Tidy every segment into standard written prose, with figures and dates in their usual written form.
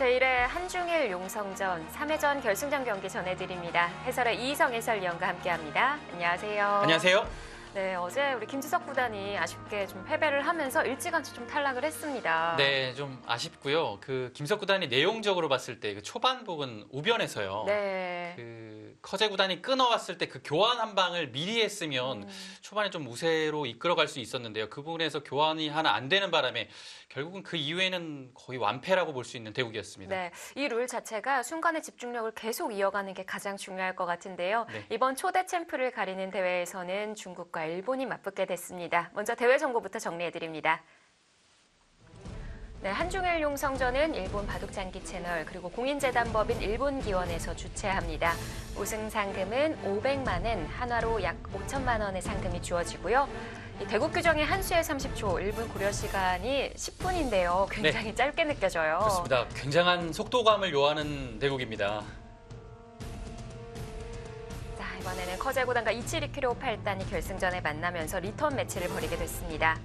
제1회 한중일 용성전 3회전 결승전 경기 전해드립니다. 해설의 이희성 해설위원과 함께합니다. 안녕하세요. 안녕하세요. 네, 어제 우리 김주석 구단이 아쉽게 좀 패배를 하면서 일찌감치 좀 탈락을 했습니다. 네, 좀 아쉽고요. 그 김석 구단이 내용적으로 봤을 때 그 초반 부분 우변에서요. 네. 그 커제 구단이 끊어왔을 때 그 교환 한 방을 미리 했으면 초반에 좀 우세로 이끌어갈 수 있었는데요. 그 부분에서 교환이 하나 안 되는 바람에 결국은 그 이후에는 거의 완패라고 볼 수 있는 대국이었습니다. 네, 이 룰 자체가 순간의 집중력을 계속 이어가는 게 가장 중요할 것 같은데요. 네. 이번 초대 챔프를 가리는 대회에서는 중국과 일본이 맞붙게 됐습니다. 먼저 대회 정보부터 정리해드립니다. 네, 한중일 용성전은 일본 바둑장기 채널 그리고 공인재단법인 일본기원에서 주최합니다. 우승 상금은 500만 원, 한화로 약 5천만 원의 상금이 주어지고요. 이 대국 규정의 한 수에 30초, 1분 고려 시간이 10분인데요. 굉장히 짧게 느껴져요. 그렇습니다. 굉장한 속도감을 요하는 대국입니다. 자, 이번에는 커제 구단과 이치리키료 8단이 결승전에 만나면서 리턴 매치를 벌이게 됐습니다.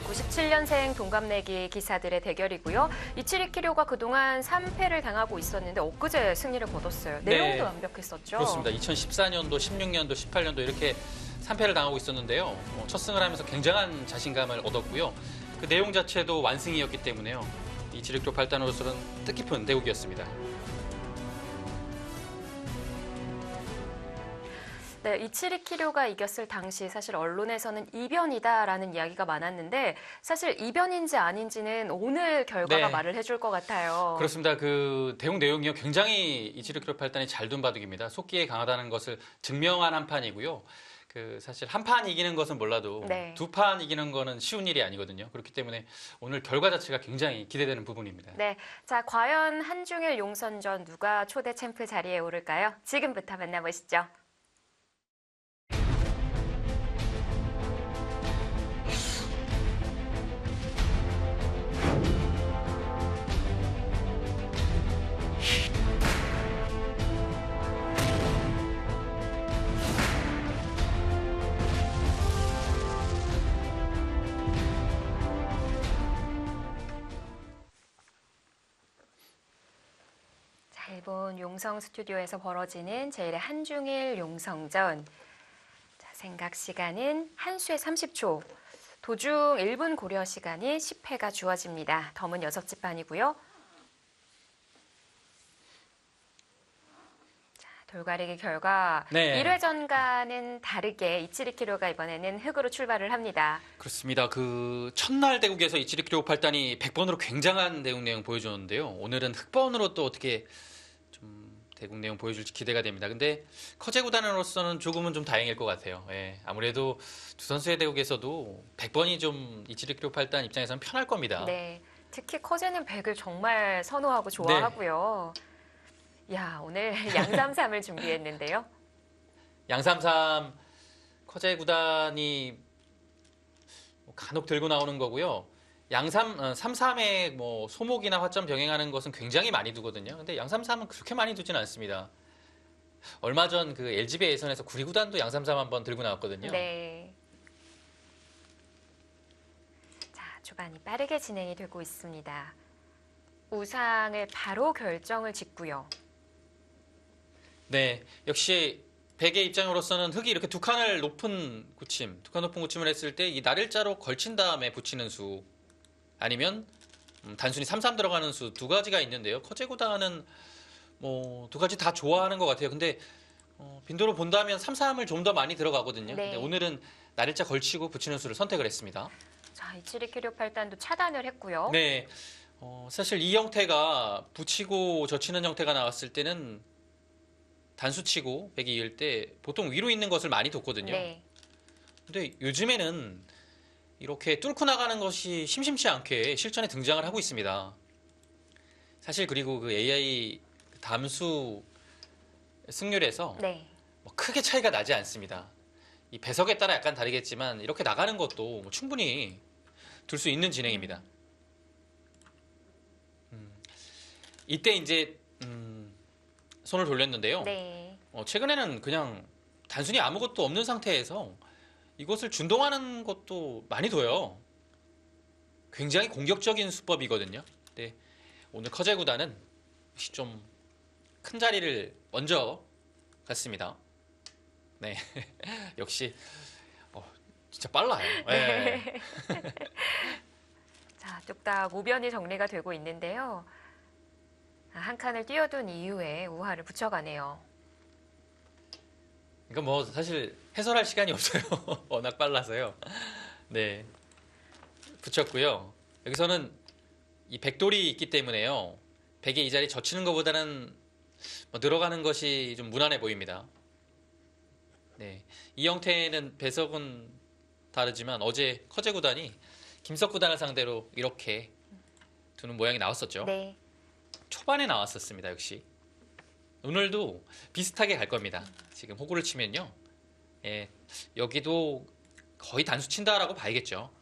97년생 동갑내기 기사들의 대결이고요. 이치리키료가 그동안 3패를 당하고 있었는데 엊그제 승리를 거뒀어요. 내용도 네, 완벽했었죠. 그렇습니다. 2014년도, 16년도, 18년도 이렇게 3패를 당하고 있었는데요. 첫 승을 하면서 굉장한 자신감을 얻었고요. 그 내용 자체도 완승이었기 때문에요. 이치리키료 8단으로서는 뜻깊은 대국이었습니다. 네, 이치리키료가 이겼을 당시 사실 언론에서는 이변이다라는 이야기가 많았는데 사실 이변인지 아닌지는 오늘 결과가 네. 말을 해줄 것 같아요. 그렇습니다. 그 대국 내용이요. 굉장히 이치리키료 8단이 잘 둔 바둑입니다. 속기에 강하다는 것을 증명한 한 판이고요. 그 사실 한 판 이기는 것은 몰라도 네. 두 판 이기는 거는 쉬운 일이 아니거든요. 그렇기 때문에 오늘 결과 자체가 굉장히 기대되는 부분입니다. 네, 자 과연 한중일 용선전 누가 초대 챔프 자리에 오를까요? 지금부터 만나보시죠. 일본 용성 스튜디오에서 벌어지는 제1회 한중일 용성전. 자, 생각 시간은 한 수에 30초. 도중 1분 고려 시간이 10회가 주어집니다. 덤은 6집판이고요. 자, 돌가리기 결과 네. 1회전과는 다르게 이치리키료가 이번에는 흑으로 출발을 합니다. 그렇습니다. 그 첫날 대국에서 이치리키료 8단이 100번으로 굉장한 대국 내용 보여줬는데요. 오늘은 흑번으로 또 어떻게 좀 대국 내용 보여줄지 기대가 됩니다. 근데 커제 구단으로서는 조금은 좀 다행일 것 같아요. 예, 아무래도 두 선수의 대국에서도 100번이 좀 이치리키료 8단 입장에서는 편할 겁니다. 네, 특히 커제는 100을 정말 선호하고 좋아하고요. 야, 오늘 양삼삼을 준비했는데요. 양삼삼 커제 구단이 간혹 들고 나오는 거고요. 삼삼에 뭐 소목이나 화점 병행하는 것은 굉장히 많이 두거든요. 근데 양삼삼은 그렇게 많이 두진 않습니다. 얼마 전 그 LG배 예선에서 구리구단도 양삼삼 한번 들고 나왔거든요. 네. 자, 초반이 빠르게 진행이 되고 있습니다. 우상을 바로 결정을 짓고요. 네, 역시 백의 입장으로서는 흑이 이렇게 두 칸을 높은 굳힘, 두 칸 높은 굳힘을 했을 때 이 날일자로 걸친 다음에 붙이는 수 아니면 단순히 삼삼 들어가는 수 두 가지가 있는데요. 커제 구단은 뭐 두 가지 다 좋아하는 것 같아요. 근데 빈도로 본다면 삼삼을 좀 더 많이 들어가거든요. 네. 근데 오늘은 날일자 걸치고 붙이는 수를 선택을 했습니다. 자, 이치리키료 8단도 차단을 했고요. 네, 사실 이 형태가 붙이고 젖히는 형태가 나왔을 때는 단수치고 백이 이을 때 보통 위로 있는 것을 많이 뒀거든요. 네. 근데 요즘에는 이렇게 뚫고 나가는 것이 심심치 않게 실전에 등장을 하고 있습니다. 사실 그리고 그 AI 담수 승률에서 네. 뭐 크게 차이가 나지 않습니다. 이 배석에 따라 약간 다르겠지만 이렇게 나가는 것도 충분히 둘 수 있는 진행입니다. 이때 이제 손을 돌렸는데요. 네. 최근에는 그냥 단순히 아무것도 없는 상태에서 이것을 준동하는 것도 많이 둬요. 굉장히 공격적인 수법이거든요. 네, 오늘 커제 구단은 역시 좀 큰 자리를 먼저 갔습니다. 네, 역시 진짜 빨라요. 네. 네. 자, 뚝딱 우변이 정리가 되고 있는데요. 한 칸을 띄워둔 이후에 우하를 붙여가네요. 그러니까 뭐 사실 해설할 시간이 없어요. 워낙 빨라서요. 네, 붙였고요. 여기서는 이 백돌이 있기 때문에요. 백의 이 자리 젖히는 것보다는 뭐 늘어가는 것이 좀 무난해 보입니다. 네, 이 형태는 배석은 다르지만 어제 커제 구단이 김석 구단을 상대로 이렇게 두는 모양이 나왔었죠. 네. 초반에 나왔었습니다. 역시 오늘도 비슷하게 갈 겁니다. 지금 호구를 치면요, 예, 여기도 거의 단수 친다라고 봐야겠죠.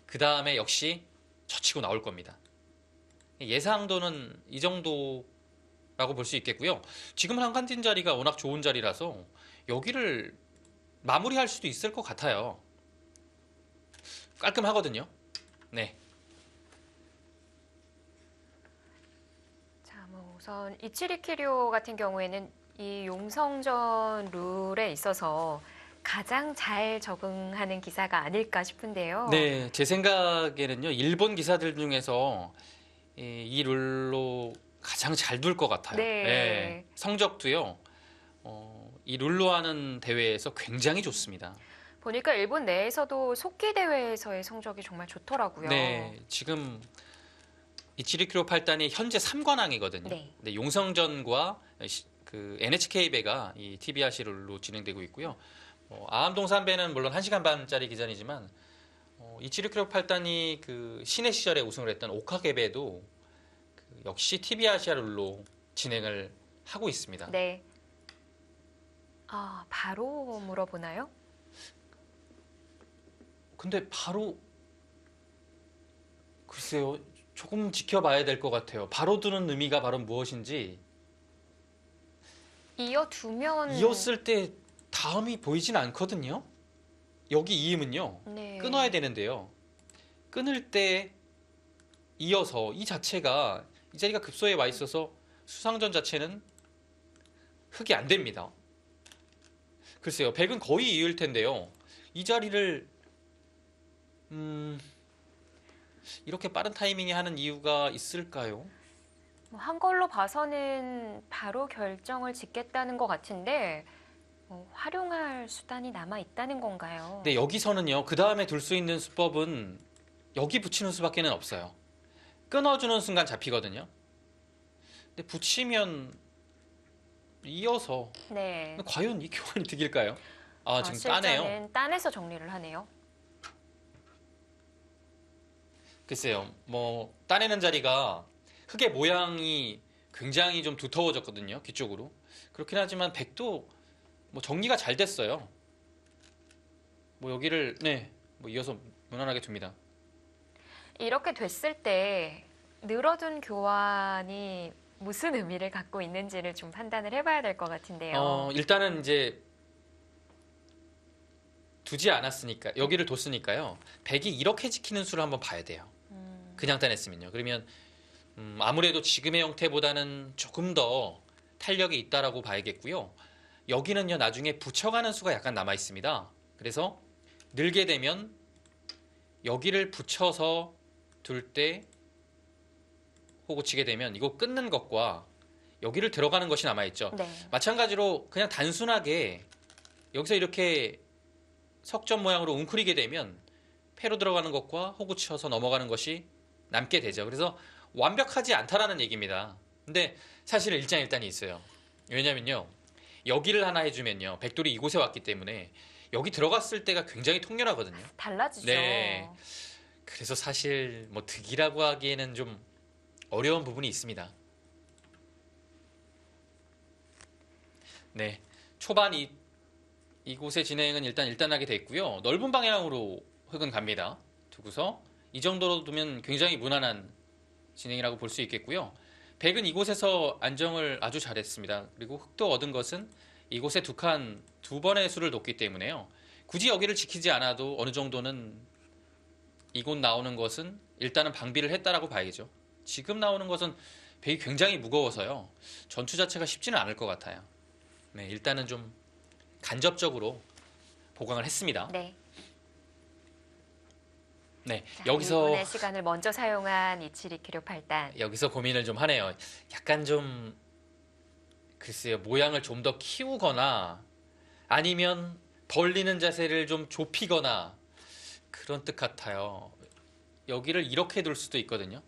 그 다음에 역시 젖히고 나올 겁니다. 예상도는 이 정도라고 볼 수 있겠고요. 지금은 한 칸 뛴 자리가 워낙 좋은 자리라서 여기를 마무리할 수도 있을 것 같아요. 깔끔하거든요. 네. 자, 뭐 우선 이치리키료 같은 경우에는 이 용성전 룰에 있어서 가장 잘 적응하는 기사가 아닐까 싶은데요. 네, 제 생각에는요, 일본 기사들 중에서 이 룰로 가장 잘 둘 것 같아요. 네. 네, 성적도요, 이 룰로 하는 대회에서 굉장히 좋습니다. 보니까 일본 내에서도 속기 대회에서의 성적이 정말 좋더라고요. 네, 지금 이치리키로 8단이 현재 3관왕이거든요. 네. 네, 용성전과 그 NHK배가 이 TBRC 룰로 진행되고 있고요. 아암동 산배는 물론 1시간 반짜리 기간이지만 이치리키로 8단이 그 신의 시절에 우승을 했던 오카게배도 역시 TBRC 룰로 진행을 하고 있습니다. 네. 아, 바로 물어보나요? 근데 바로 글쎄요, 조금 지켜봐야 될 것 같아요. 바로 두는 의미가 바로 무엇인지. 이어두면 이었을 때 다음이 보이진 않거든요. 여기 이음은요, 네. 끊어야 되는데요. 끊을 때 이어서 이 자체가 이 자리가 급소에 와 있어서 수상전 자체는 흑이 안 됩니다. 글쎄요, 백은 거의 이을 텐데요. 이 자리를 이렇게 빠른 타이밍에 하는 이유가 있을까요? 한 걸로 봐서는 바로 결정을 짓겠다는 것 같은데 활용할 수단이 남아 있다는 건가요? 네, 여기서는요, 그 다음에 둘 수 있는 수법은 여기 붙이는 수밖에는 없어요. 끊어주는 순간 잡히거든요. 근데 붙이면 이어서 네. 과연 이 교환이 득일까요? 아, 지금 따네요. 실전은 딴에서 정리를 하네요. 글쎄요, 뭐 따내는 자리가 흙의 모양이 굉장히 좀 두터워졌거든요, 뒤쪽으로. 그렇긴 하지만 백도 뭐 정리가 잘 됐어요. 뭐 여기를 뭐 이어서 무난하게 둡니다. 이렇게 됐을 때 늘어둔 교환이 무슨 의미를 갖고 있는지를 좀 판단을 해봐야 될 것 같은데요. 일단은 이제 두지 않았으니까, 여기를 뒀으니까요, 백이 이렇게 지키는 수를 한번 봐야 돼요. 그냥 따냈으면요. 그러면 아무래도 지금의 형태보다는 조금 더 탄력이 있다라고 봐야겠고요. 여기는요, 나중에 붙여가는 수가 약간 남아 있습니다. 그래서 늘게 되면 여기를 붙여서 둘 때 호구 치게 되면 이거 끊는 것과 여기를 들어가는 것이 남아 있죠. 네. 마찬가지로 그냥 단순하게 여기서 이렇게 석점 모양으로 웅크리게 되면 패로 들어가는 것과 호구 쳐서 넘어가는 것이 남게 되죠. 그래서 완벽하지 않다라는 얘기입니다. 근데 사실 일장일단이 있어요. 왜냐면요, 여기를 하나 해주면요, 백돌이 이곳에 왔기 때문에 여기 들어갔을 때가 굉장히 통렬하거든요. 달라지죠. 네. 그래서 사실 뭐 득이라고 하기에는 좀 어려운 부분이 있습니다. 네, 초반 이곳의 진행은 일단하게 됐고요. 넓은 방향으로 흙은 갑니다. 두고서 이 정도로 두면 굉장히 무난한 진행이라고 볼 수 있겠고요. 백은 이곳에서 안정을 아주 잘했습니다. 그리고 흙도 얻은 것은 이곳에 두 번의 수를 놓기 때문에요. 굳이 여기를 지키지 않아도 어느 정도는 이곳 나오는 것은 일단은 방비를 했다라고 봐야죠. 지금 나오는 것은 백이 굉장히 무거워서요. 전투 자체가 쉽지는 않을 것 같아요. 네, 일단은 좀 간접적으로 보강을 했습니다. 네. 네, 자, 여기서 2분의 시간을 먼저 사용한 이치리키료 8단. 여기서 고민을 좀 하네요. 약간 좀 글쎄요, 모양을 좀 더 키우거나 아니면 벌리는 자세를 좀 좁히거나 그런 뜻 같아요. 여기를 이렇게 둘 수도 있거든요.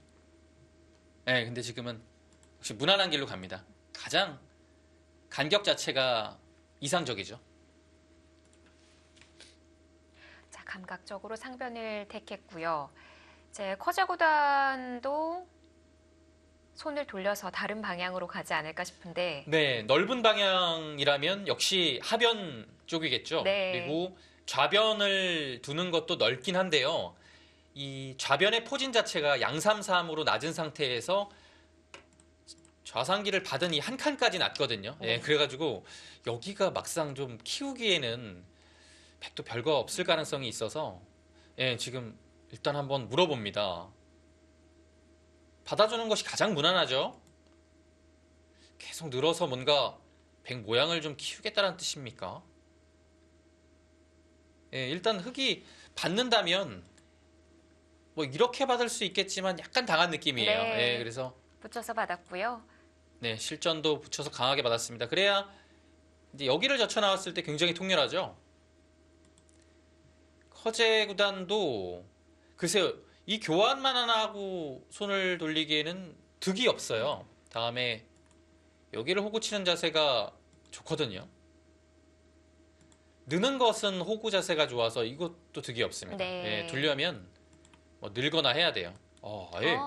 네, 근데 지금은 역시 무난한 길로 갑니다. 가장 간격 자체가 이상적이죠. 자, 감각적으로 상변을 택했고요. 이제 커제 구단도 손을 돌려서 다른 방향으로 가지 않을까 싶은데. 네, 넓은 방향이라면 역시 하변 쪽이겠죠. 네. 그리고 좌변을 두는 것도 넓긴 한데요. 이 좌변의 포진 자체가 양삼삼으로 낮은 상태에서 좌상기를 받은 이 한 칸까지 낮거든요. 예, 그래가지고 여기가 막상 좀 키우기에는 백도 별거 없을 가능성이 있어서 예, 지금 일단 한번 물어봅니다. 받아주는 것이 가장 무난하죠. 계속 늘어서 뭔가 백 모양을 좀 키우겠다는 뜻입니까? 예, 일단 흙이 받는다면 뭐 이렇게 받을 수 있겠지만 약간 당한 느낌이에요. 네. 예, 그래서 붙여서 받았고요. 네, 실전도 붙여서 강하게 받았습니다. 그래야 이제 여기를 젖혀 나왔을 때 굉장히 통렬하죠. 커제 구단도 글쎄요, 이 교환만 하나 하고 손을 돌리기에는 득이 없어요. 다음에 여기를 호구 치는 자세가 좋거든요. 느는 것은 호구 자세가 좋아서 이것도 득이 없습니다. 네. 예, 두려면 뭐 늘거나 해야 돼요. 아예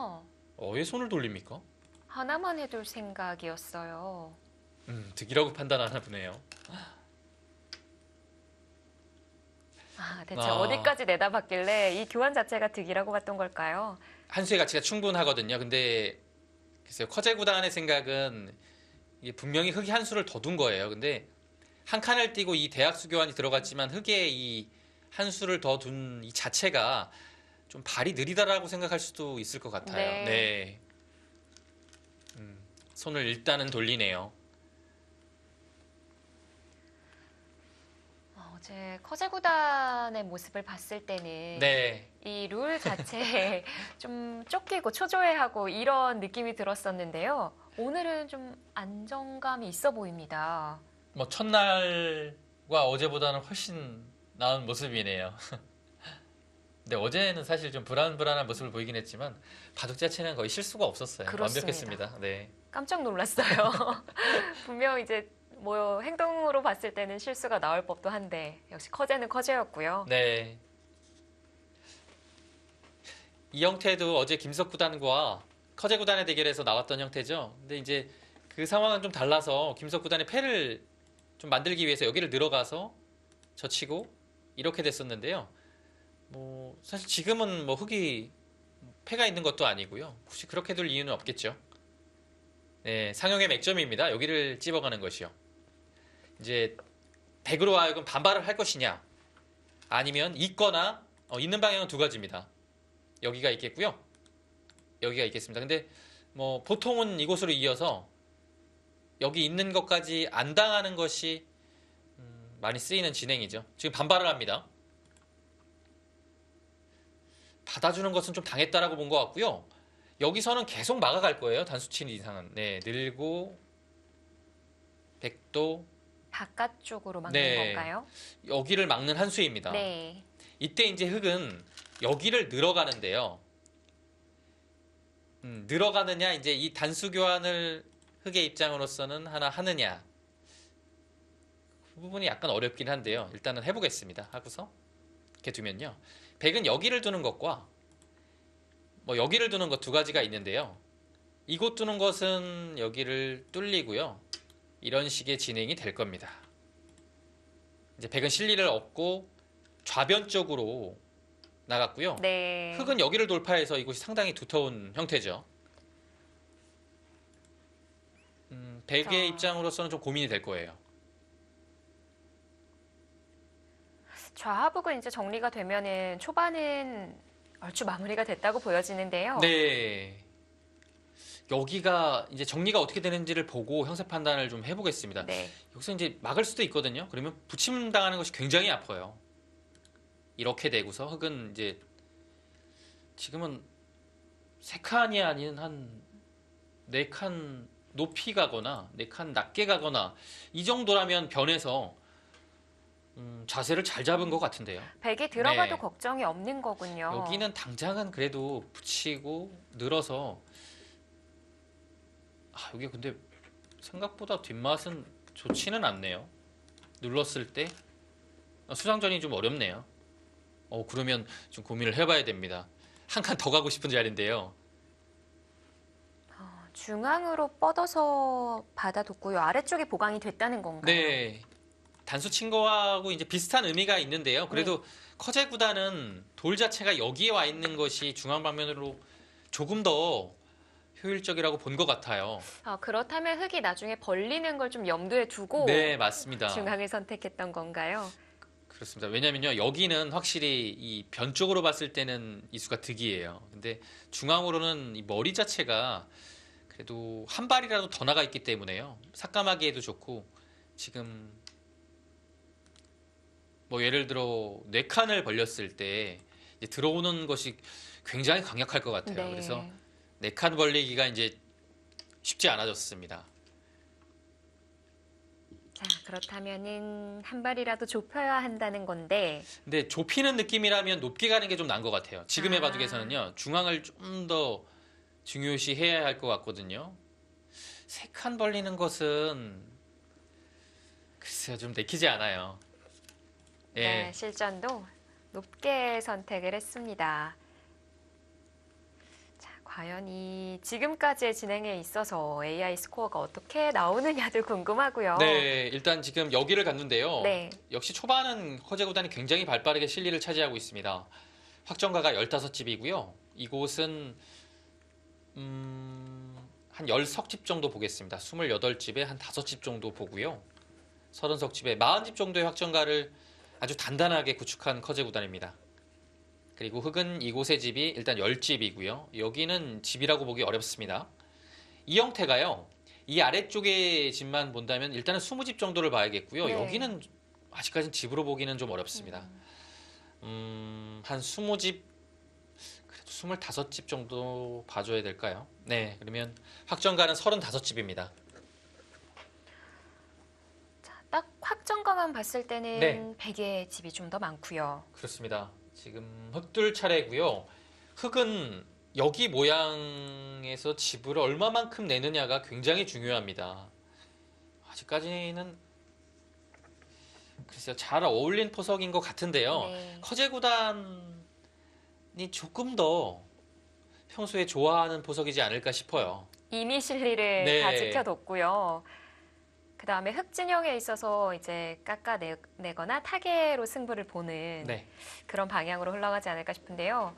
왜 손을 돌립니까? 하나만 해둘 생각이었어요. 득이라고 판단하나 보네요. 대체 아. 어디까지 내다봤길래 이 교환 자체가 득이라고 봤던 걸까요? 한 수의 가치가 충분하거든요. 근데 글쎄요, 커제 구단의 생각은 이게 분명히 흙이 한 수를 더 둔 거예요. 근데 한 칸을 띄고 이 대학수 교환이 들어갔지만 흙에 이 한 수를 더 둔 이 자체가 좀 발이 느리다라고 생각할 수도 있을 것 같아요. 네. 네. 손을 일단은 돌리네요. 어제 커제 구단의 모습을 봤을 때는 네. 이 룰 자체에 좀 쫓기고 초조해하고 이런 느낌이 들었었는데요. 오늘은 좀 안정감이 있어 보입니다. 뭐 첫날과 어제보다는 훨씬 나은 모습이네요. 근데 어제는 사실 좀 불안불안한 모습을 보이긴 했지만 바둑 자체는 거의 실수가 없었어요. 그렇습니다. 완벽했습니다. 네. 깜짝 놀랐어요. 분명 이제 뭐 행동으로 봤을 때는 실수가 나올 법도 한데 역시 커제는 커제였고요. 네. 이 형태도 어제 김석 구단과 커제 구단의 대결에서 나왔던 형태죠. 근데 이제 그 상황은 좀 달라서 김석 구단의 패를 좀 만들기 위해서 여기를 늘어가서 젖히고 이렇게 됐었는데요. 뭐 사실 지금은 뭐 흙이 패가 있는 것도 아니고요. 굳이 그렇게 둘 이유는 없겠죠. 네, 상용의 맥점입니다. 여기를 찝어가는 것이요. 이제 백으로 하여금 반발을 할 것이냐 아니면 있거나 있는 방향은 두 가지입니다. 여기가 있겠고요. 여기가 있겠습니다. 근데 뭐 보통은 이곳으로 이어서 여기 있는 것까지 안 당하는 것이 많이 쓰이는 진행이죠. 지금 반발을 합니다. 받아주는 것은 좀 당했다라고 본 것 같고요. 여기서는 계속 막아갈 거예요. 단수치는 이상은. 네, 늘고 백도 바깥쪽으로 막는 네. 건가요? 여기를 막는 한 수입니다. 네. 이때 이제 흙은 여기를 늘어가는데요. 늘어가느냐 이제 이 단수 교환을 흙의 입장으로서는 하나 하느냐 그 부분이 약간 어렵긴 한데요. 일단은 해보겠습니다. 하고서 이렇게 두면요. 백은 여기를 두는 것과 뭐 여기를 두는 것 두 가지가 있는데요. 이곳 두는 것은 여기를 뚫리고요. 이런 식의 진행이 될 겁니다. 이제 백은 실리를 얻고 좌변 쪽으로 나갔고요. 네. 흙은 여기를 돌파해서 이곳이 상당히 두터운 형태죠. 백의 자. 입장으로서는 좀 고민이 될 거예요. 좌하북은 이제 정리가 되면은 초반은 얼추 마무리가 됐다고 보여지는데요. 네. 여기가 이제 정리가 어떻게 되는지를 보고 형세 판단을 좀 해보겠습니다. 네. 여기서 이제 막을 수도 있거든요. 그러면 붙임 당하는 것이 굉장히 아파요. 이렇게 되고서 흙은 이제 지금은 세 칸이 아닌 한 네 칸 높이 가거나 네 칸 낮게 가거나 이 정도라면 변해서 자세를 잘 잡은 것 같은데요. 백이 들어가도 네. 걱정이 없는 거군요. 여기는 당장은 그래도 붙이고 늘어서 여기 근데 생각보다 뒷맛은 좋지는 않네요. 눌렀을 때 수상전이 좀 어렵네요. 그러면 좀 고민을 해봐야 됩니다. 한 칸 더 가고 싶은 자리인데요. 중앙으로 뻗어서 받아뒀고요. 아래쪽에 보강이 됐다는 건가요? 네. 단수 친 거하고 이제 비슷한 의미가 있는데요. 그래도 커제 구단은 돌 자체가 여기에 와 있는 것이 중앙 방면으로 조금 더 효율적이라고 본 것 같아요. 그렇다면 흙이 나중에 벌리는 걸 좀 염두에 두고 네, 맞습니다. 중앙을 선택했던 건가요? 그렇습니다. 왜냐면요, 여기는 확실히 이 변 쪽으로 봤을 때는 이수가 득이에요. 근데 중앙으로는 이 머리 자체가 그래도 한 발이라도 더 나가 있기 때문에요. 삭감하기에도 좋고, 지금 뭐 예를 들어 네 칸을 벌렸을 때 이제 들어오는 것이 굉장히 강력할 것 같아요. 네. 그래서 네 칸 벌리기가 이제 쉽지 않아졌습니다. 자, 그렇다면은 한 발이라도 좁혀야 한다는 건데. 근데 좁히는 느낌이라면 높게 가는 게 좀 나은 것 같아요. 지금의 바둑에서는요, 중앙을 좀 더 중요시 해야 할 것 같거든요. 세 칸 벌리는 것은 글쎄요, 좀 내키지 않아요. 예. 네, 실전도 높게 선택을 했습니다. 자, 과연 이 지금까지의 진행에 있어서 AI 스코어가 어떻게 나오느냐도 궁금하고요. 네, 일단 지금 여기를 갔는데요. 네. 역시 초반은 허재 구단이 굉장히 발빠르게 실리를 차지하고 있습니다. 확정가가 15집이고요. 이곳은 한 10석집 정도 보겠습니다. 28집에 한 5집 정도 보고요. 30석집에 40집 정도의 확정가를 아주 단단하게 구축한 커제 구단입니다. 그리고 흙은 이곳의 집이 일단 10집이고요. 여기는 집이라고 보기 어렵습니다. 이 형태가요. 이 아래쪽의 집만 본다면 일단은 20집 정도를 봐야겠고요. 네. 여기는 아직까지는 집으로 보기는 좀 어렵습니다. 한 20집, 그래도 25집 정도 봐줘야 될까요? 네, 그러면 확정가는 35집입니다. 자, 딱 확정가만 봤을 때는 네. 100의 집이 좀 더 많고요. 그렇습니다. 지금 흙둘 차례고요. 흙은 여기 모양에서 집을 얼마만큼 내느냐가 굉장히 중요합니다. 아직까지는 글쎄요, 잘 어울린 포석인 것 같은데요. 네. 커제 구단이 조금 더 평소에 좋아하는 포석이지 않을까 싶어요. 이미 실리를 네. 다 지켜뒀고요. 그 다음에 흙 진영에 있어서 이제 깎아내거나 타개로 승부를 보는 네. 그런 방향으로 흘러가지 않을까 싶은데요.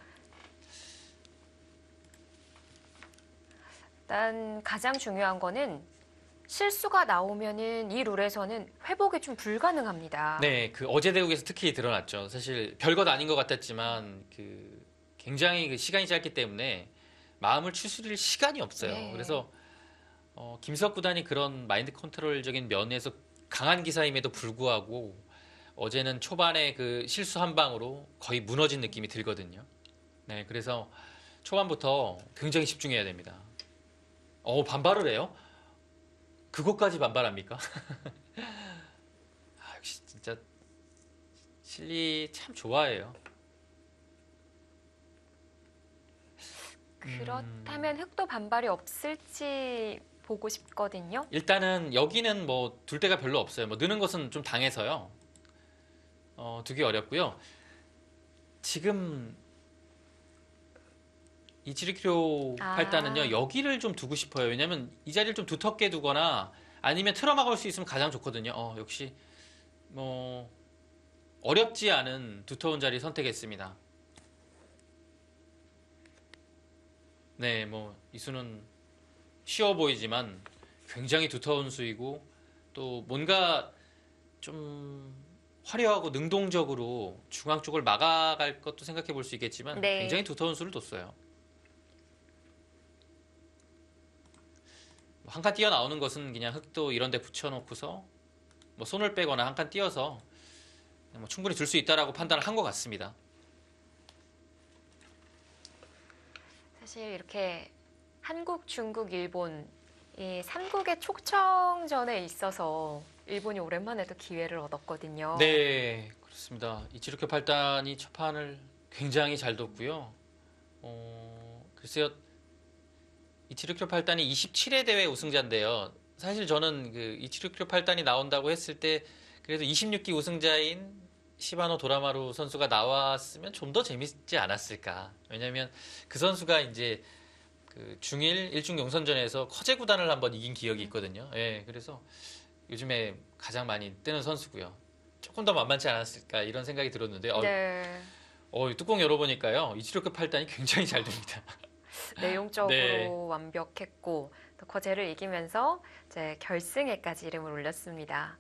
일단 가장 중요한 거는 실수가 나오면은 이 룰에서는 회복이 좀 불가능합니다. 네, 그 어제 대국에서 특히 드러났죠. 사실 별것 아닌 것 같았지만 굉장히 시간이 짧기 때문에 마음을 추스릴 시간이 없어요. 네. 그래서 김석 구단이 그런 마인드 컨트롤적인 면에서 강한 기사임에도 불구하고 어제는 초반에 그 실수 한 방으로 거의 무너진 느낌이 들거든요. 네, 그래서 초반부터 굉장히 집중해야 됩니다. 반발을 해요? 그것까지 반발합니까? 역시 진짜 실리 참 좋아해요. 그렇다면 흙도 반발이 없을지 보고 싶거든요. 일단은 여기는 뭐 둘 데가 별로 없어요. 뭐 느는 것은 좀 당해서요. 두기 어렵고요. 지금 이치리키로 팔단은요, 여기를 좀 두고 싶어요. 왜냐면 이 자리를 좀 두텁게 두거나 아니면 틀어막을 수 있으면 가장 좋거든요. 역시 뭐 어렵지 않은 두터운 자리 선택했습니다. 네, 뭐 이 수는 쉬워 보이지만 굉장히 두터운 수이고 또 뭔가 좀 화려하고 능동적으로 중앙 쪽을 막아갈 것도 생각해 볼 수 있겠지만 네. 굉장히 두터운 수를 뒀어요. 한 칸 뛰어나오는 것은 그냥 흙도 이런 데 붙여놓고서 뭐 손을 빼거나 한 칸 뛰어서 뭐 충분히 둘 수 있다라고 판단을 한 것 같습니다. 사실 이렇게 한국, 중국, 일본 이 3국의 촉청전에 있어서 일본이 오랜만에 또 기회를 얻었거든요. 네, 그렇습니다. 이치르교 8단이 첫 판을 굉장히 잘 뒀고요. 글쎄요, 이치르교 8단이 27회 대회 우승자인데요. 사실 저는 그 이치르교 8단이 나온다고 했을 때 그래도 26기 우승자인 시바노 도라마루 선수가 나왔으면 좀 더 재밌지 않았을까. 왜냐면 그 선수가 이제 그 중일 일중 용선전에서 커제 구단을 한번 이긴 기억이 있거든요. 예, 그래서 요즘에 가장 많이 뜨는 선수고요. 조금 더 만만치 않았을까 이런 생각이 들었는데 네. 뚜껑 열어보니까요. 이치로크 8단이 굉장히 잘 됩니다. 내용적으로 네. 완벽했고 또 거제를 이기면서 이제 결승에까지 이름을 올렸습니다.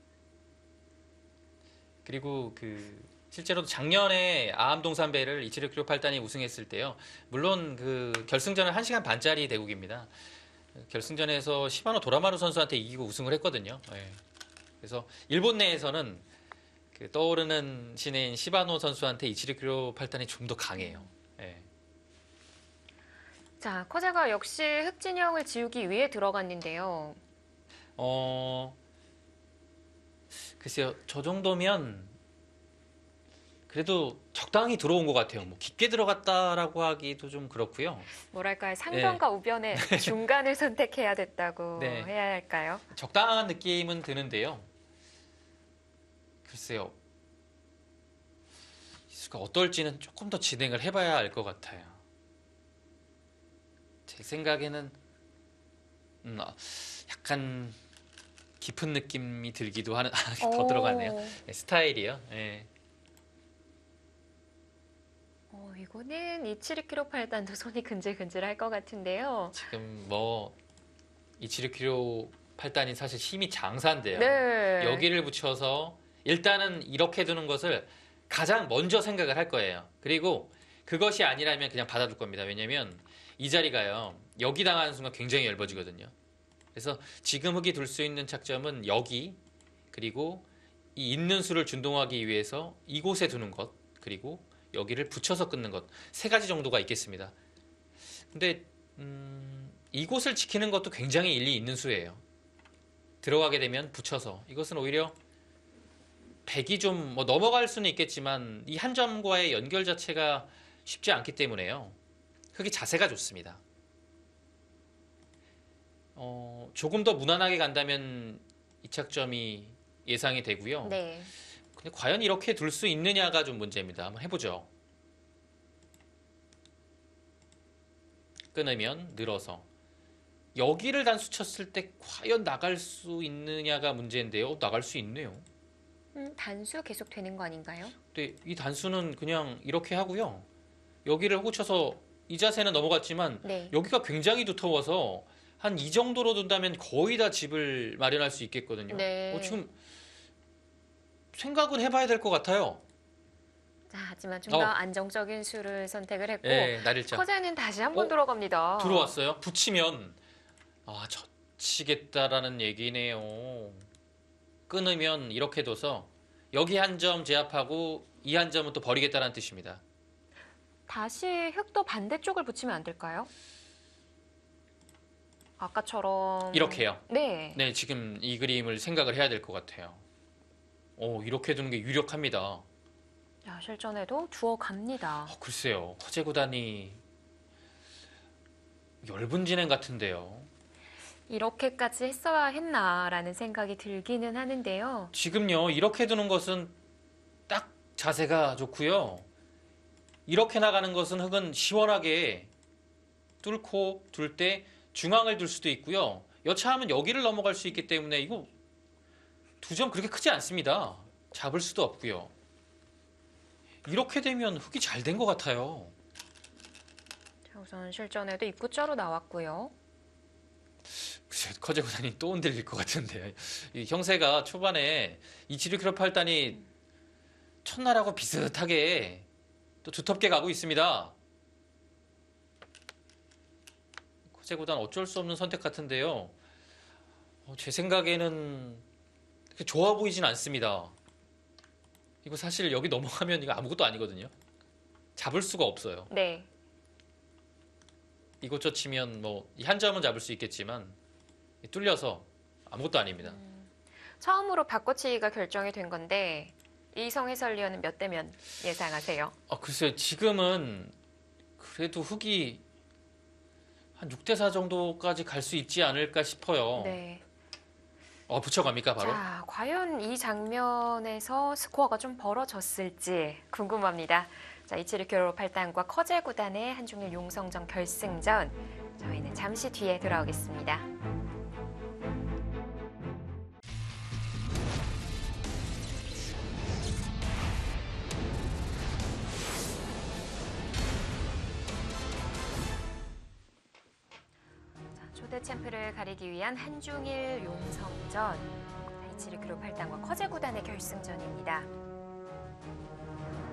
그리고 그 실제로도 작년에 아암동산배를 이치르키로 8단이 우승했을 때요. 물론 그 결승전은 1시간 반짜리 대국입니다. 결승전에서 시바노 도라마루 선수한테 이기고 우승을 했거든요. 예. 그래서 일본 내에서는 그 떠오르는 신인 시바노 선수한테 이치르키로 8단이 좀 더 강해요. 예. 자, 커제가 역시 흑진영을 지우기 위해 들어갔는데요. 글쎄요, 저 정도면 그래도 적당히 들어온 것 같아요. 뭐 깊게 들어갔다라고 하기도 좀 그렇고요. 뭐랄까요, 상변과 우변의 중간을 선택해야 됐다고 네. 해야 할까요? 적당한 느낌은 드는데요. 글쎄요, 이 수가 어떨지는 조금 더 진행을 해봐야 알 것 같아요. 제 생각에는 약간 깊은 느낌이 들기도 하는 더 들어가네요. 네, 스타일이요. 예. 이거는 이치르키로 8단도 손이 근질근질할 것 같은데요. 지금 뭐 이치르키로 8단이 사실 힘이 장사인데요. 네. 여기를 붙여서 일단은 이렇게 두는 것을 가장 먼저 생각을 할 거예요. 그리고 그것이 아니라면 그냥 받아둘 겁니다. 왜냐면 이 자리가요. 여기 당하는 순간 굉장히 얇아지거든요. 그래서 지금 흑이 둘 수 있는 착점은 여기 그리고 이 있는 수를 준동하기 위해서 이곳에 두는 것 그리고 여기를 붙여서 끊는 것 세 가지 정도가 있겠습니다. 근데 이곳을 지키는 것도 굉장히 일리 있는 수예요. 들어가게 되면 붙여서 이것은 오히려 백이 좀 뭐 넘어갈 수는 있겠지만 이 한 점과의 연결 자체가 쉽지 않기 때문에요. 흑이 자세가 좋습니다. 조금 더 무난하게 간다면 이 착점이 예상이 되고요. 네. 근데 과연 이렇게 둘 수 있느냐가 좀 문제입니다. 한번 해보죠. 끊으면 늘어서 여기를 단수 쳤을 때 과연 나갈 수 있느냐가 문제인데요. 나갈 수 있네요. 단수 계속 되는 거 아닌가요? 근데 이 단수는 그냥 이렇게 하고요. 여기를 호구 쳐서 이 자세는 넘어갔지만 네. 여기가 굉장히 두터워서 한 이 정도로 둔다면 거의 다 집을 마련할 수 있겠거든요. 네. 지금 생각은 해봐야 될 것 같아요. 자, 하지만 좀 더 안정적인 수를 선택을 했고 네, 날일자. 커제는 다시 한 번 어? 들어갑니다. 들어왔어요. 붙이면 젖히겠다라는 얘기네요. 끊으면 이렇게 둬서 여기 한 점 제압하고 이 한 점은 또 버리겠다는 뜻입니다. 다시 흑도 반대쪽을 붙이면 안 될까요? 아까처럼 이렇게요. 네. 네, 지금 이 그림을 생각을 해야 될 것 같아요. 이렇게 두는 게 유력합니다. 야, 실전에도 두어 갑니다. 글쎄요. 커제 구단이 엷은 진행 같은데요. 이렇게까지 했어야 했나라는 생각이 들기는 하는데요. 지금요. 이렇게 두는 것은 딱 자세가 좋고요. 이렇게 나가는 것은 흑은 시원하게 뚫고 둘 때 중앙을 둘 수도 있고요. 여차하면 여기를 넘어갈 수 있기 때문에 이거 두 점 그렇게 크지 않습니다. 잡을 수도 없고요. 이렇게 되면 흑이 잘 된 것 같아요. 자, 우선 실전에도 입구자로 나왔고요. 글쎄, 커제 구단이 또 흔들릴 것 같은데 이 형세가 초반에 이치르키로 8단이 첫날하고 비슷하게 또 두텁게 가고 있습니다. 커제구단 어쩔 수 없는 선택 같은데요. 제 생각에는 그렇게 좋아 보이진 않습니다. 이거 사실 여기 넘어가면 이거 아무것도 아니거든요. 잡을 수가 없어요. 네. 이곳저 치면 뭐 한 점은 잡을 수 있겠지만 뚫려서 아무것도 아닙니다. 처음으로 바꿔치기가 결정이 된 건데 이성 해설위원은 몇 대면 예상하세요? 글쎄요. 지금은 그래도 흙이 한 6대 4 정도까지 갈 수 있지 않을까 싶어요. 네. 붙여갑니까 바로? 자, 과연 이 장면에서 스코어가 좀 벌어졌을지 궁금합니다. 자, 이치르교로 8단과 커제구단의 한중일 용성전 결승전. 저희는 잠시 뒤에 돌아오겠습니다. 초대 챔프를 가리기 위한 한중일 용성전. 이치르교로 8단과 커제구단의 결승전입니다.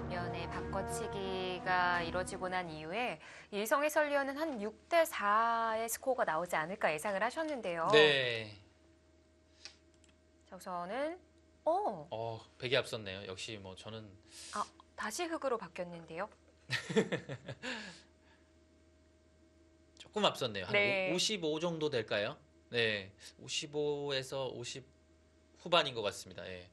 면의 바꿔치기가 이뤄지고 난 이후에 이성 해설위원은 한 6대 4의 스코어가 나오지 않을까 예상을 하셨는데요. 네. 자, 우선은 백이 앞섰네요. 역시 뭐 저는 다시 흙으로 바뀌었는데요. 조금 앞섰네요. 한 네. 55 정도 될까요? 네. 55에서 50 후반인 것 같습니다. 예.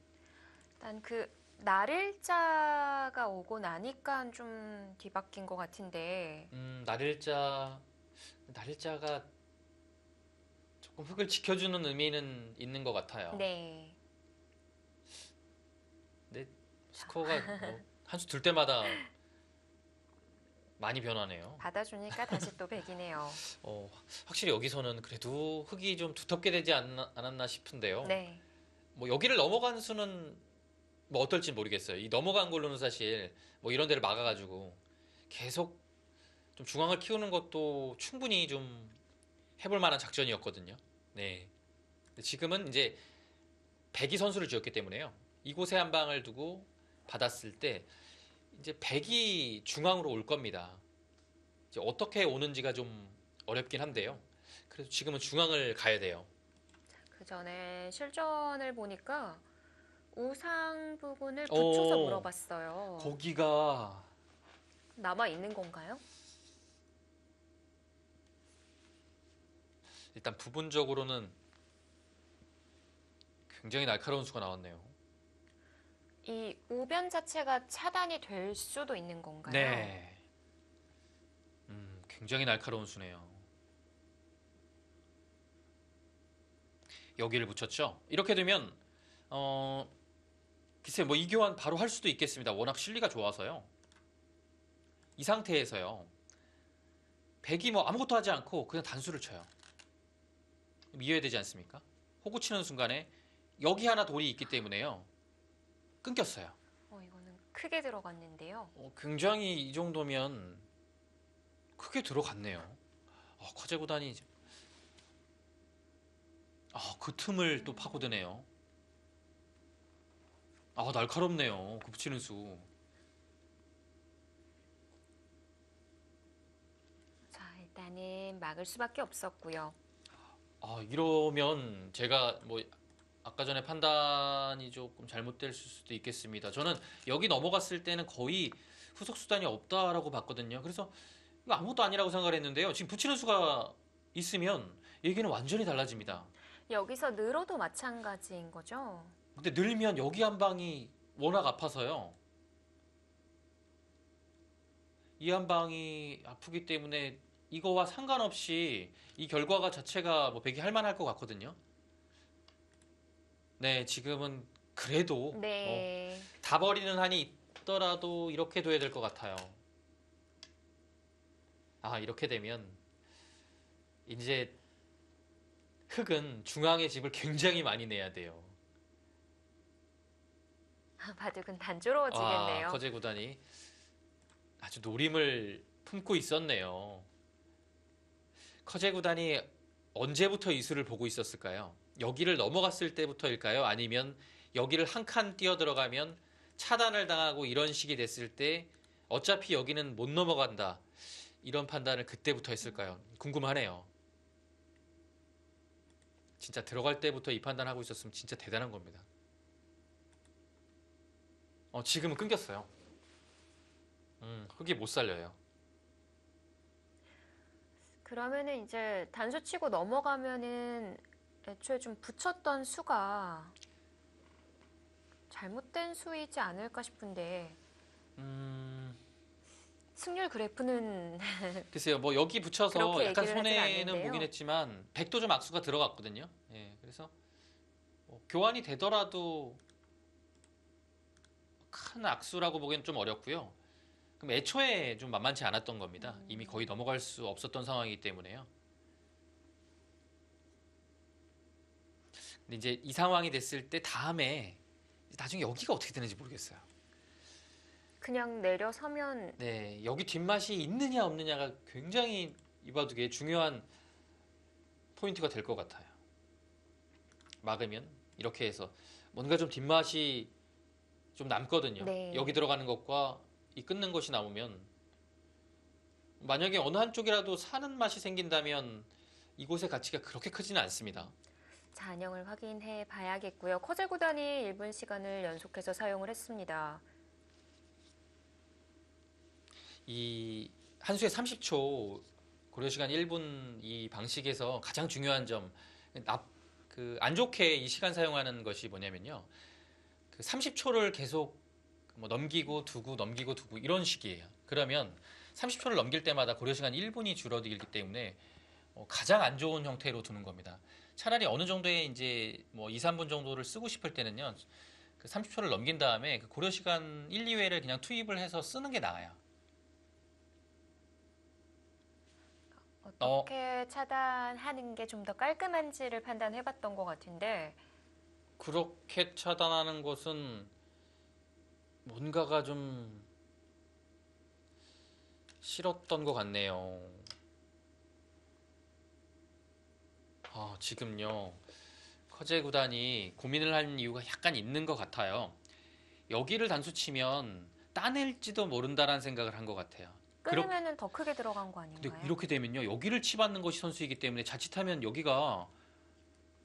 일단 그 날일자가 오고 나니까 좀 뒤바뀐 것 같은데. 날일자가 조금 흙을 지켜주는 의미는 있는 것 같아요. 네. 근데 스코어가 한 수 들 때마다 많이 변하네요. 받아주니까 다시 또 100이네요. 확실히 여기서는 그래도 흙이 좀 두텁게 되지 않았나 싶은데요. 네. 뭐 여기를 넘어간 수는 뭐 어떨지 모르겠어요. 이 넘어간 걸로는 사실 뭐 이런 데를 막아가지고 계속 좀 중앙을 키우는 것도 충분히 좀 해볼 만한 작전이었거든요. 네. 근데 지금은 이제 백이 선수를 지었기 때문에요. 이곳에 한 방을 두고 받았을 때 이제 백이 중앙으로 올 겁니다. 이제 어떻게 오는지가 좀 어렵긴 한데요. 그래서 지금은 중앙을 가야 돼요. 그 전에 실전을 보니까 우상 부분을 붙여서 물어봤어요. 거기가 남아 있는 건가요? 일단 부분적으로는 굉장히 날카로운 수가 나왔네요. 이 우변 자체가 차단이 될 수도 있는 건가요? 네. 굉장히 날카로운 수네요. 여기를 붙였죠. 이렇게 되면 글쎄 뭐 이 교환 바로 할 수도 있겠습니다. 워낙 실리가 좋아서요. 이 상태에서요. 백이 뭐 아무것도 하지 않고 그냥 단수를 쳐요. 이해야 되지 않습니까? 호구 치는 순간에 여기 하나 돌이 있기 때문에요. 끊겼어요. 이거는 크게 들어갔는데요. 굉장히 이 정도면 크게 들어갔네요. 커제구단이 그 틈을 또 파고드네요. 날카롭네요. 그 붙이는 수. 자, 일단은 막을 수밖에 없었고요. 이러면 제가 뭐 아까 전에 판단이 조금 잘못될 수도 있겠습니다. 저는 여기 넘어갔을 때는 거의 후속 수단이 없다라고 봤거든요. 그래서 이거 아무것도 아니라고 생각을 했는데요. 지금 붙이는 수가 있으면 얘기는 완전히 달라집니다. 여기서 늘어도 마찬가지인 거죠? 근데 늘면 여기 한 방이 워낙 아파서요. 이 한 방이 아프기 때문에 이거와 상관없이 이 결과가 자체가 뭐 배기 할 만할 것 같거든요. 네, 지금은 그래도 네. 다 버리는 한이 있더라도 이렇게 둬야 될 것 같아요. 이렇게 되면 이제 흙은 중앙의 집을 굉장히 많이 내야 돼요. 바둑은 단조로워지겠네요. 커제 구단이 아주 노림을 품고 있었네요. 커제 구단이 언제부터 이 수를 보고 있었을까요? 여기를 넘어갔을 때부터일까요? 아니면 여기를 한 칸 뛰어 들어가면 차단을 당하고 이런 식이 됐을 때 어차피 여기는 못 넘어간다. 이런 판단을 그때부터 했을까요? 궁금하네요. 진짜 들어갈 때부터 이 판단하고 있었으면 진짜 대단한 겁니다. 지금은 끊겼어요. 흑이 못 살려요. 그러면은 이제 단수 치고 넘어가면은 애초에 좀 붙였던 수가 잘못된 수이지 않을까 싶은데 승률 그래프는 글쎄요, 뭐 여기 붙여서 그렇게 약간 얘기를 하진 손해는 않는데요. 보긴 했지만 100도 좀 악수가 들어갔거든요. 예, 그래서 뭐 교환이 되더라도 큰 악수라고 보기엔 좀 어렵고요. 그럼 애초에 좀 만만치 않았던 겁니다. 이미 거의 넘어갈 수 없었던 상황이기 때문에요. 근데 이제 이 상황이 됐을 때 다음에 나중에 여기가 어떻게 되는지 모르겠어요. 그냥 내려서면 네, 여기 뒷맛이 있느냐 없느냐가 굉장히 이 바둑에 중요한 포인트가 될 것 같아요. 막으면 이렇게 해서 뭔가 좀 뒷맛이 좀 남거든요. 네. 여기 들어가는 것과 이 끊는 것이 남으면 만약에 어느 한쪽이라도 사는 맛이 생긴다면 이곳의 가치가 그렇게 크지는 않습니다. 잔영을 확인해 봐야겠고요. 커젤 구단이 1분 시간을 연속해서 사용을 했습니다. 이 한 수에 30초 고려 시간 1분 이 방식에서 가장 중요한 점, 안 좋게 이 시간 사용하는 것이 뭐냐면요. 그 30초를 계속 뭐 넘기고 두고 넘기고 두고 이런 식이에요. 그러면 30초를 넘길 때마다 고려 시간 1분이 줄어들기 때문에 가장 안 좋은 형태로 두는 겁니다. 차라리 어느 정도의 이제 뭐 2, 3분 정도를 쓰고 싶을 때는요. 그 30초를 넘긴 다음에 그 고려 시간 1, 2회를 그냥 투입을 해서 쓰는 게 나아요. 어떻게 차단하는 게 좀 더 깔끔한지를 판단해 봤던 것 같은데 그렇게 차단하는 것은 뭔가가 좀 싫었던 것 같네요. 지금요. 커제 구단이 고민을 한 이유가 약간 있는 것 같아요. 여기를 단수 치면 따낼지도 모른다라는 생각을 한 것 같아요. 끊으면은 더 크게 들어간 거 근데 아닌가요? 이렇게 되면요. 여기를 치받는 것이 선수이기 때문에 자칫하면 여기가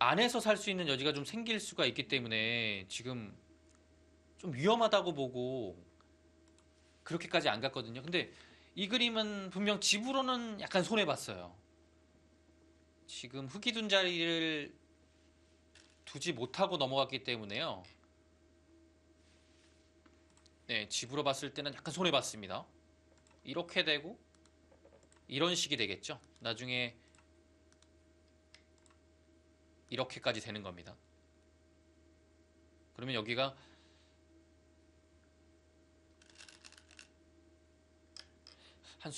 안에서 살 수 있는 여지가 좀 생길 수가 있기 때문에 지금 좀 위험하다고 보고 그렇게까지 안 갔거든요. 근데 이 그림은 분명 집으로는 약간 손해봤어요. 지금 흑이 둔 자리를 두지 못하고 넘어갔기 때문에요. 네, 집으로 봤을 때는 약간 손해봤습니다. 이렇게 되고 이런 식이 되겠죠. 나중에 이렇게까지 되는 겁니다. 그러면 여기가 한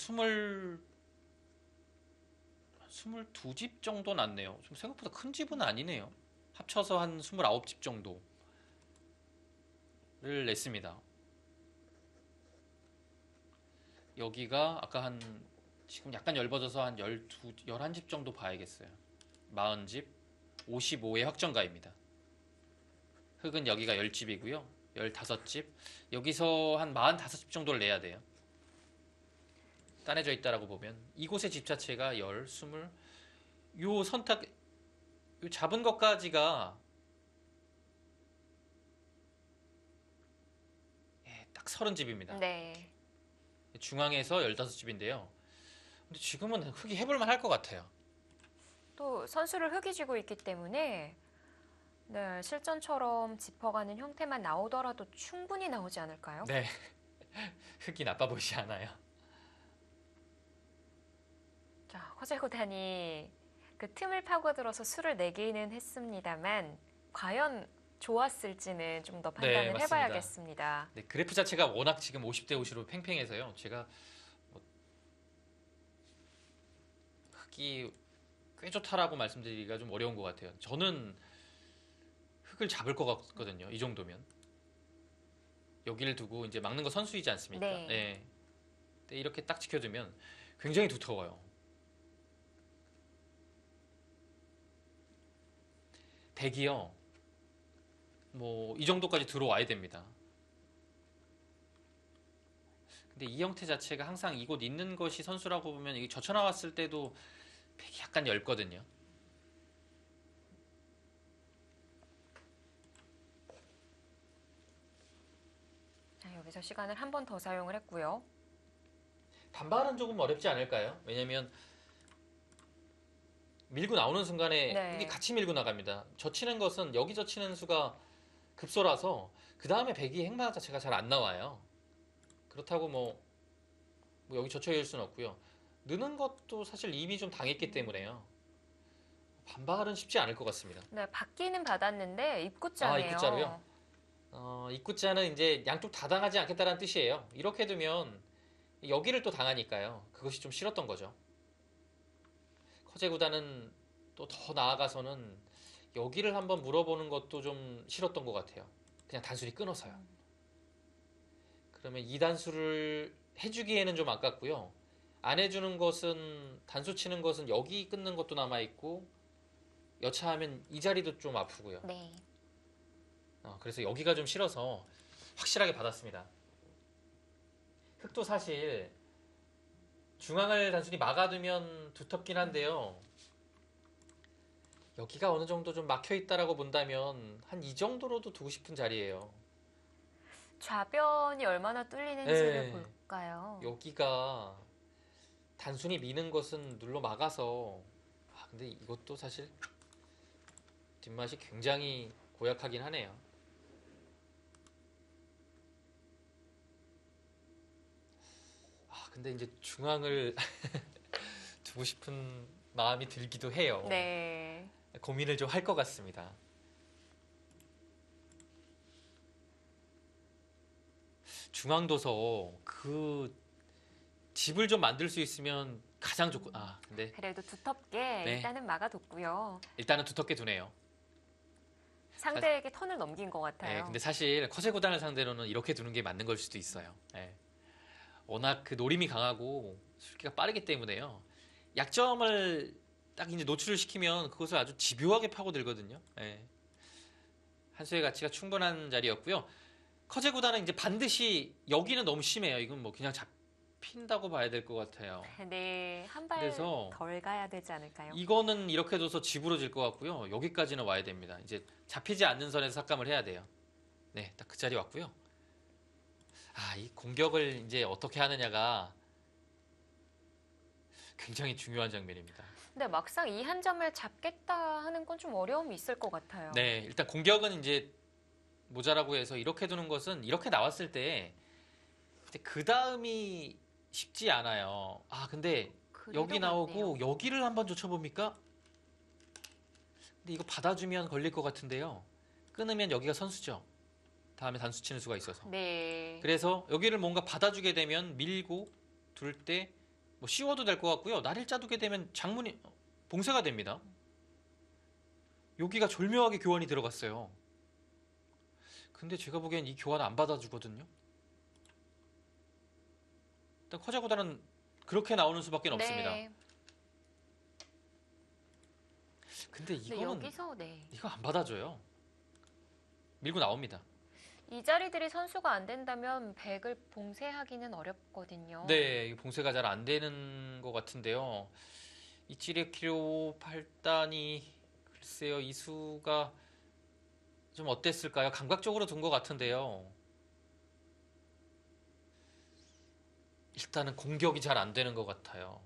22집 정도 났네요. 좀 생각보다 큰 집은 아니네요. 합쳐서 한 29집 정도를 냈습니다. 여기가 아까 지금 약간 얇아져서 한 11집 정도 봐야겠어요. 40집, 55의 확정가입니다. 흑은 여기가 10집이고요. 15집. 여기서 한 45집 정도를 내야 돼요. 따내져 있다라고 보면 이곳의 집 자체가 20, 요 선택, 요 잡은 것까지가 딱 30집입니다. 네. 중앙에서 15집인데요. 근데 지금은 흑이 해볼만 할 것 같아요. 또 선수를 흑이 쥐고 있기 때문에 네, 실전처럼 짚어가는 형태만 나오더라도 충분히 나오지 않을까요? 네. 흑이 나빠 보이지 않아요. 자, 허재 구단이 그 틈을 파고들어서 수를 내기는 했습니다만 과연 좋았을지는 좀 더 네, 판단을 맞습니다. 해봐야겠습니다. 네, 그래프 자체가 워낙 지금 50대 50으로 팽팽해서요. 제가 뭐 흑이 꽤 좋다라고 말씀드리기가 좀 어려운 것 같아요. 저는 흑을 잡을 것 같거든요. 이 정도면. 여기를 두고 이제 막는 거 선수이지 않습니까? 네. 네. 근데 이렇게 딱 지켜두면 굉장히 두터워요. 덱이요. 뭐 이 정도까지 들어와야 됩니다. 근데 이 형태 자체가 항상 이곳 있는 것이 선수라고 보면 이게 젖혀나왔을 때도 팩이 약간 얇거든요. 자, 여기서 시간을 한 번 더 사용을 했고요. 반발은 조금 어렵지 않을까요? 왜냐면 밀고 나오는 순간에 네. 이게 같이 밀고 나갑니다. 젖히는 것은 여기 젖히는 수가 급소라서 그 다음에 백이 행마 자체가 잘 안 나와요. 그렇다고 뭐 여기 젖혀질 수는 없고요. 느는 것도 사실 이미 좀 당했기 때문에요. 반발은 쉽지 않을 것 같습니다. 네, 받기는 받았는데 입구자네요. 입구자로요? 입구자는 이제 양쪽 다 당하지 않겠다는 뜻이에요. 이렇게 두면 여기를 또 당하니까요. 그것이 좀 싫었던 거죠. 커제 구단은 또 더 나아가서는 여기를 한번 물어보는 것도 좀 싫었던 것 같아요. 그냥 단순히 끊어서요. 그러면 이 단수를 해주기에는 좀 아깝고요. 안 해주는 것은 단수 치는 것은 여기 끊는 것도 남아있고 여차하면 이 자리도 좀 아프고요. 네. 그래서 여기가 좀 싫어서 확실하게 받았습니다. 흑도 사실 중앙을 단순히 막아두면 두텁긴 한데요. 여기가 어느 정도 좀 막혀 있다라고 본다면 한 이 정도로도 두고 싶은 자리예요. 좌변이 얼마나 뚫리는지를 네. 볼까요? 여기가 단순히 미는 것은 눌러 막아서 근데 이것도 사실 뒷맛이 굉장히 고약하긴 하네요. 근데 이제 중앙을 두고 싶은 마음이 들기도 해요. 네. 고민을 좀 할 것 같습니다. 중앙도서 그 집을 좀 만들 수 있으면 가장 좋고 근데 그래도 두텁게 네. 일단은 막아뒀고요. 일단은 두텁게 두네요. 상대에게 턴을 넘긴 것 같아요. 네, 근데 사실 커세 구단을 상대로는 이렇게 두는 게 맞는 걸 수도 있어요. 네. 워낙 그 노림이 강하고 술기가 빠르기 때문에요. 약점을 딱 이제 노출을 시키면 그것을 아주 집요하게 파고들거든요. 네. 한 수의 가치가 충분한 자리였고요. 커제 구단은 이제 반드시 여기는 너무 심해요. 이건 뭐 그냥 잡힌다고 봐야 될 것 같아요. 네, 한 발 그래서 덜 가야 되지 않을까요? 이거는 이렇게 둬서 집으로질 것 같고요. 여기까지는 와야 됩니다. 이제 잡히지 않는 선에서 삭감을 해야 돼요. 네, 딱 그 자리 왔고요. 이 공격을 이제 어떻게 하느냐가 굉장히 중요한 장면입니다. 근데 막상 이 한 점을 잡겠다 하는 건 좀 어려움이 있을 것 같아요. 네, 일단 공격은 이제 모자라고 해서 이렇게 두는 것은 이렇게 나왔을 때 그 다음이 쉽지 않아요. 근데 여기 나오고 같네요. 여기를 한번 쫓아봅니까? 근데 이거 받아주면 걸릴 것 같은데요. 끊으면 여기가 선수죠. 다음에 단수 치는 수가 있어서. 네. 그래서 여기를 뭔가 받아주게 되면 밀고 둘 때 뭐 씌워도 될 것 같고요. 날일자 두게 되면 장문이 봉쇄가 됩니다. 여기가 절묘하게 교환이 들어갔어요. 근데 제가 보기엔 이 교환 안 받아주거든요. 일단 커제 구단은 그렇게 나오는 수밖에 없습니다. 네. 근데 근데 이거는 여기서 이거 안 받아줘요. 밀고 나옵니다. 이 자리들이 선수가 안 된다면 백을 봉쇄하기는 어렵거든요. 네, 이 봉쇄가 잘 안 되는 것 같은데요. 이 찌레키로 8단이 글쎄요, 이 수가 좀 어땠을까요? 감각적으로 둔 것 같은데요. 일단은 공격이 잘 안 되는 것 같아요.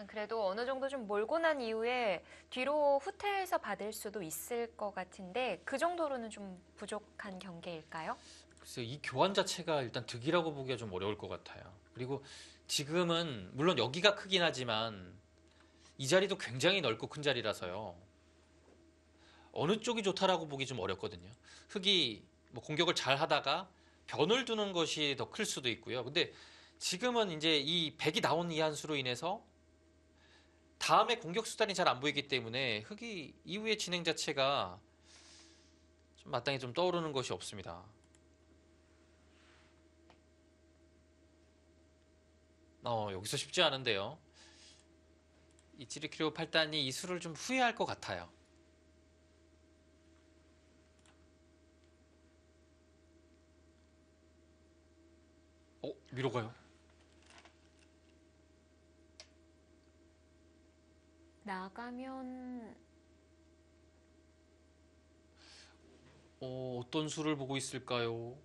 그래도 어느 정도 좀 몰고 난 이후에 뒤로 후퇴해서 받을 수도 있을 것 같은데 그 정도로는 좀 부족한 경기일까요? 글쎄요, 이 교환 자체가 일단 득이라고 보기가 좀 어려울 것 같아요. 그리고 지금은 물론 여기가 크긴 하지만 이 자리도 굉장히 넓고 큰 자리라서요. 어느 쪽이 좋다라고 보기 좀 어렵거든요. 흑이 뭐 공격을 잘 하다가 변을 두는 것이 더 클 수도 있고요. 근데 지금은 이제 이 백이 나온 이 한 수로 인해서 다음에 공격 수단이 잘 안 보이기 때문에 흑이 이후의 진행 자체가 좀 마땅히 좀 떠오르는 것이 없습니다. 여기서 쉽지 않은데요. 이 찌르키로 8단이 이 수를 좀 후회할 것 같아요. 위로 가요. 나가면 어떤 수를 보고 있을까요?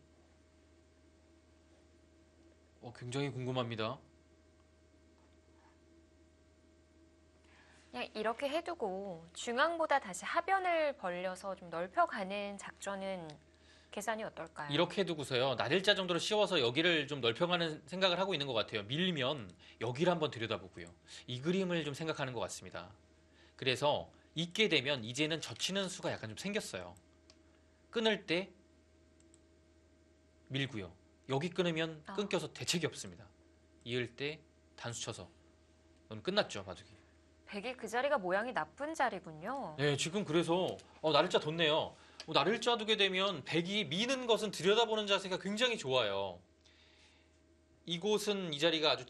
굉장히 궁금합니다. 그냥 이렇게 해두고 중앙보다 다시 하변을 벌려서 좀 넓혀가는 작전은 계산이 어떨까요? 이렇게 두고서요. 나들자 정도로 씌워서 여기를 좀 넓혀가는 생각을 하고 있는 것 같아요. 밀면 여기를 한번 들여다보고요. 이 그림을 좀 생각하는 것 같습니다. 그래서 있게 되면 이제는 젖히는 수가 약간 좀 생겼어요. 끊을 때 밀고요. 여기 끊으면 끊겨서 대책이 없습니다. 이을 때 단수 쳐서. 넌 끝났죠, 바둑이. 백이 그 자리가 모양이 나쁜 자리군요. 네, 지금 그래서 나를자 뒀네요. 나를자 두게 되면 백이 미는 것은 들여다보는 자세가 굉장히 좋아요. 이곳은 이 자리가 아주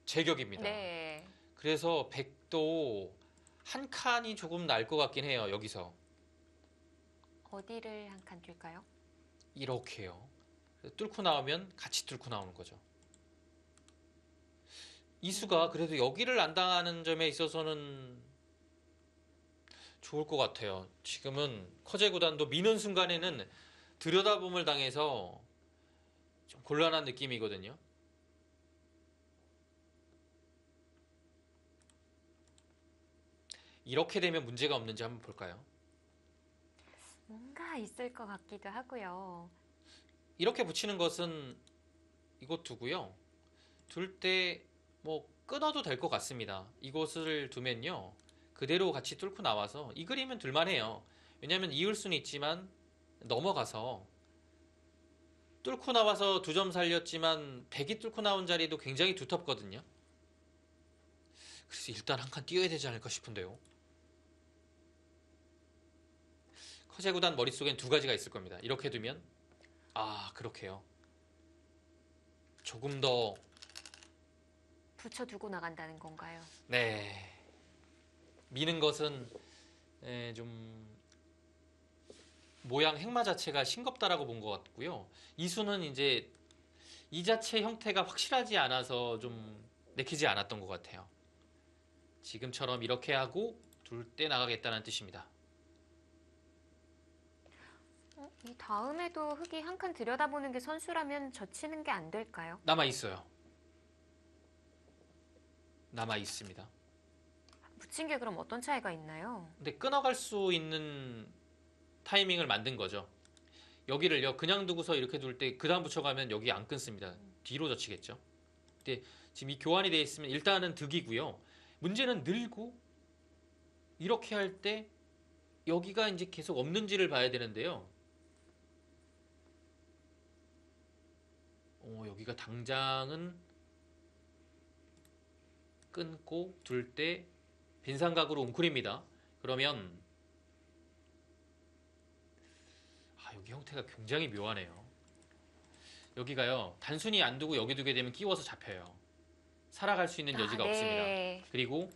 제격입니다. 네. 그래서 백도 한 칸이 조금 날 것 같긴 해요. 여기서 어디를 한 칸 뛸까요? 이렇게요. 뚫고 나오면 같이 뚫고 나오는 거죠. 이 수가 그래도 여기를 안 당하는 점에 있어서는 좋을 것 같아요. 지금은 커제 구단도 미는 순간에는 들여다봄을 당해서 좀 곤란한 느낌이거든요. 이렇게 되면 문제가 없는지 한번 볼까요? 뭔가 있을 것 같기도 하고요. 이렇게 붙이는 것은 이곳 두고요. 둘 때 뭐 끊어도 될 것 같습니다. 이곳을 두면요. 그대로 같이 뚫고 나와서 이 그림은 둘만해요. 왜냐하면 이을 수는 있지만 넘어가서 뚫고 나와서 2점 살렸지만 백이 뚫고 나온 자리도 굉장히 두텁거든요. 그래서 일단 한 칸 띄어야 되지 않을까 싶은데요. 커제 구단 머릿속엔 두 가지가 있을 겁니다. 이렇게 두면 그렇게요. 조금 더 붙여두고 나간다는 건가요? 네. 미는 것은 좀 모양 행마 자체가 싱겁다라고 본 것 같고요. 이 수는 이제 이 자체 형태가 확실하지 않아서 좀 내키지 않았던 것 같아요. 지금처럼 이렇게 하고 둘 때 나가겠다는 뜻입니다. 이 다음에도 흙이 한 칸 들여다보는 게 선수라면 젖히는 게 안 될까요? 남아 있어요. 남아 있습니다. 붙인 게 그럼 어떤 차이가 있나요? 근데 끊어갈 수 있는 타이밍을 만든 거죠. 여기를요 그냥 두고서 이렇게 둘 때 그 다음 붙여가면 여기 안 끊습니다. 뒤로 젖히겠죠. 근데 지금 이 교환이 되어 있으면 일단은 득이고요. 문제는 늘고 이렇게 할 때 여기가 이제 계속 없는지를 봐야 되는데요. 여기가 당장은 끊고 둘 때 빈삼각으로 웅크립니다. 그러면 여기 형태가 굉장히 묘하네요. 여기가요 단순히 안 두고 여기 두게 되면 끼워서 잡혀요. 살아갈 수 있는 여지가 네. 없습니다. 그리고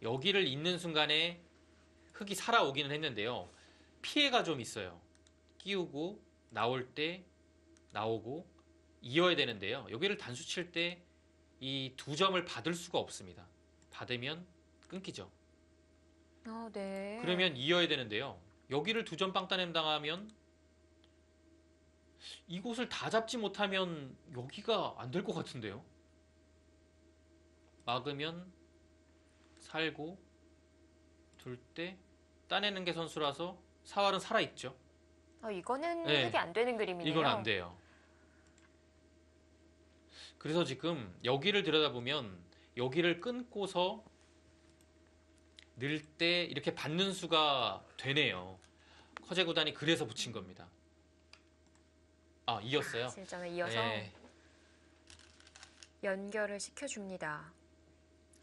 여기를 잇는 순간에 흙이 살아오기는 했는데요. 피해가 좀 있어요. 끼우고 나올 때 나오고 이어야 되는데요. 여기를 단수 칠 때 이 2점을 받을 수가 없습니다. 받으면 끊기죠. 네. 그러면 이어야 되는데요. 여기를 2점 빵따냄 당하면 이곳을 다 잡지 못하면 여기가 안 될 것 같은데요. 막으면 살고 둘 때 따내는 게 선수라서 사활은 살아있죠. 이거는 네. 흙이 안 되는 그림이네요. 이건 안 돼요. 그래서 지금 여기를 들여다보면 여기를 끊고서 늘 때 이렇게 받는 수가 되네요. 커제 구단이 그래서 붙인 겁니다. 이었어요. 실점에 이어서 네. 연결을 시켜줍니다.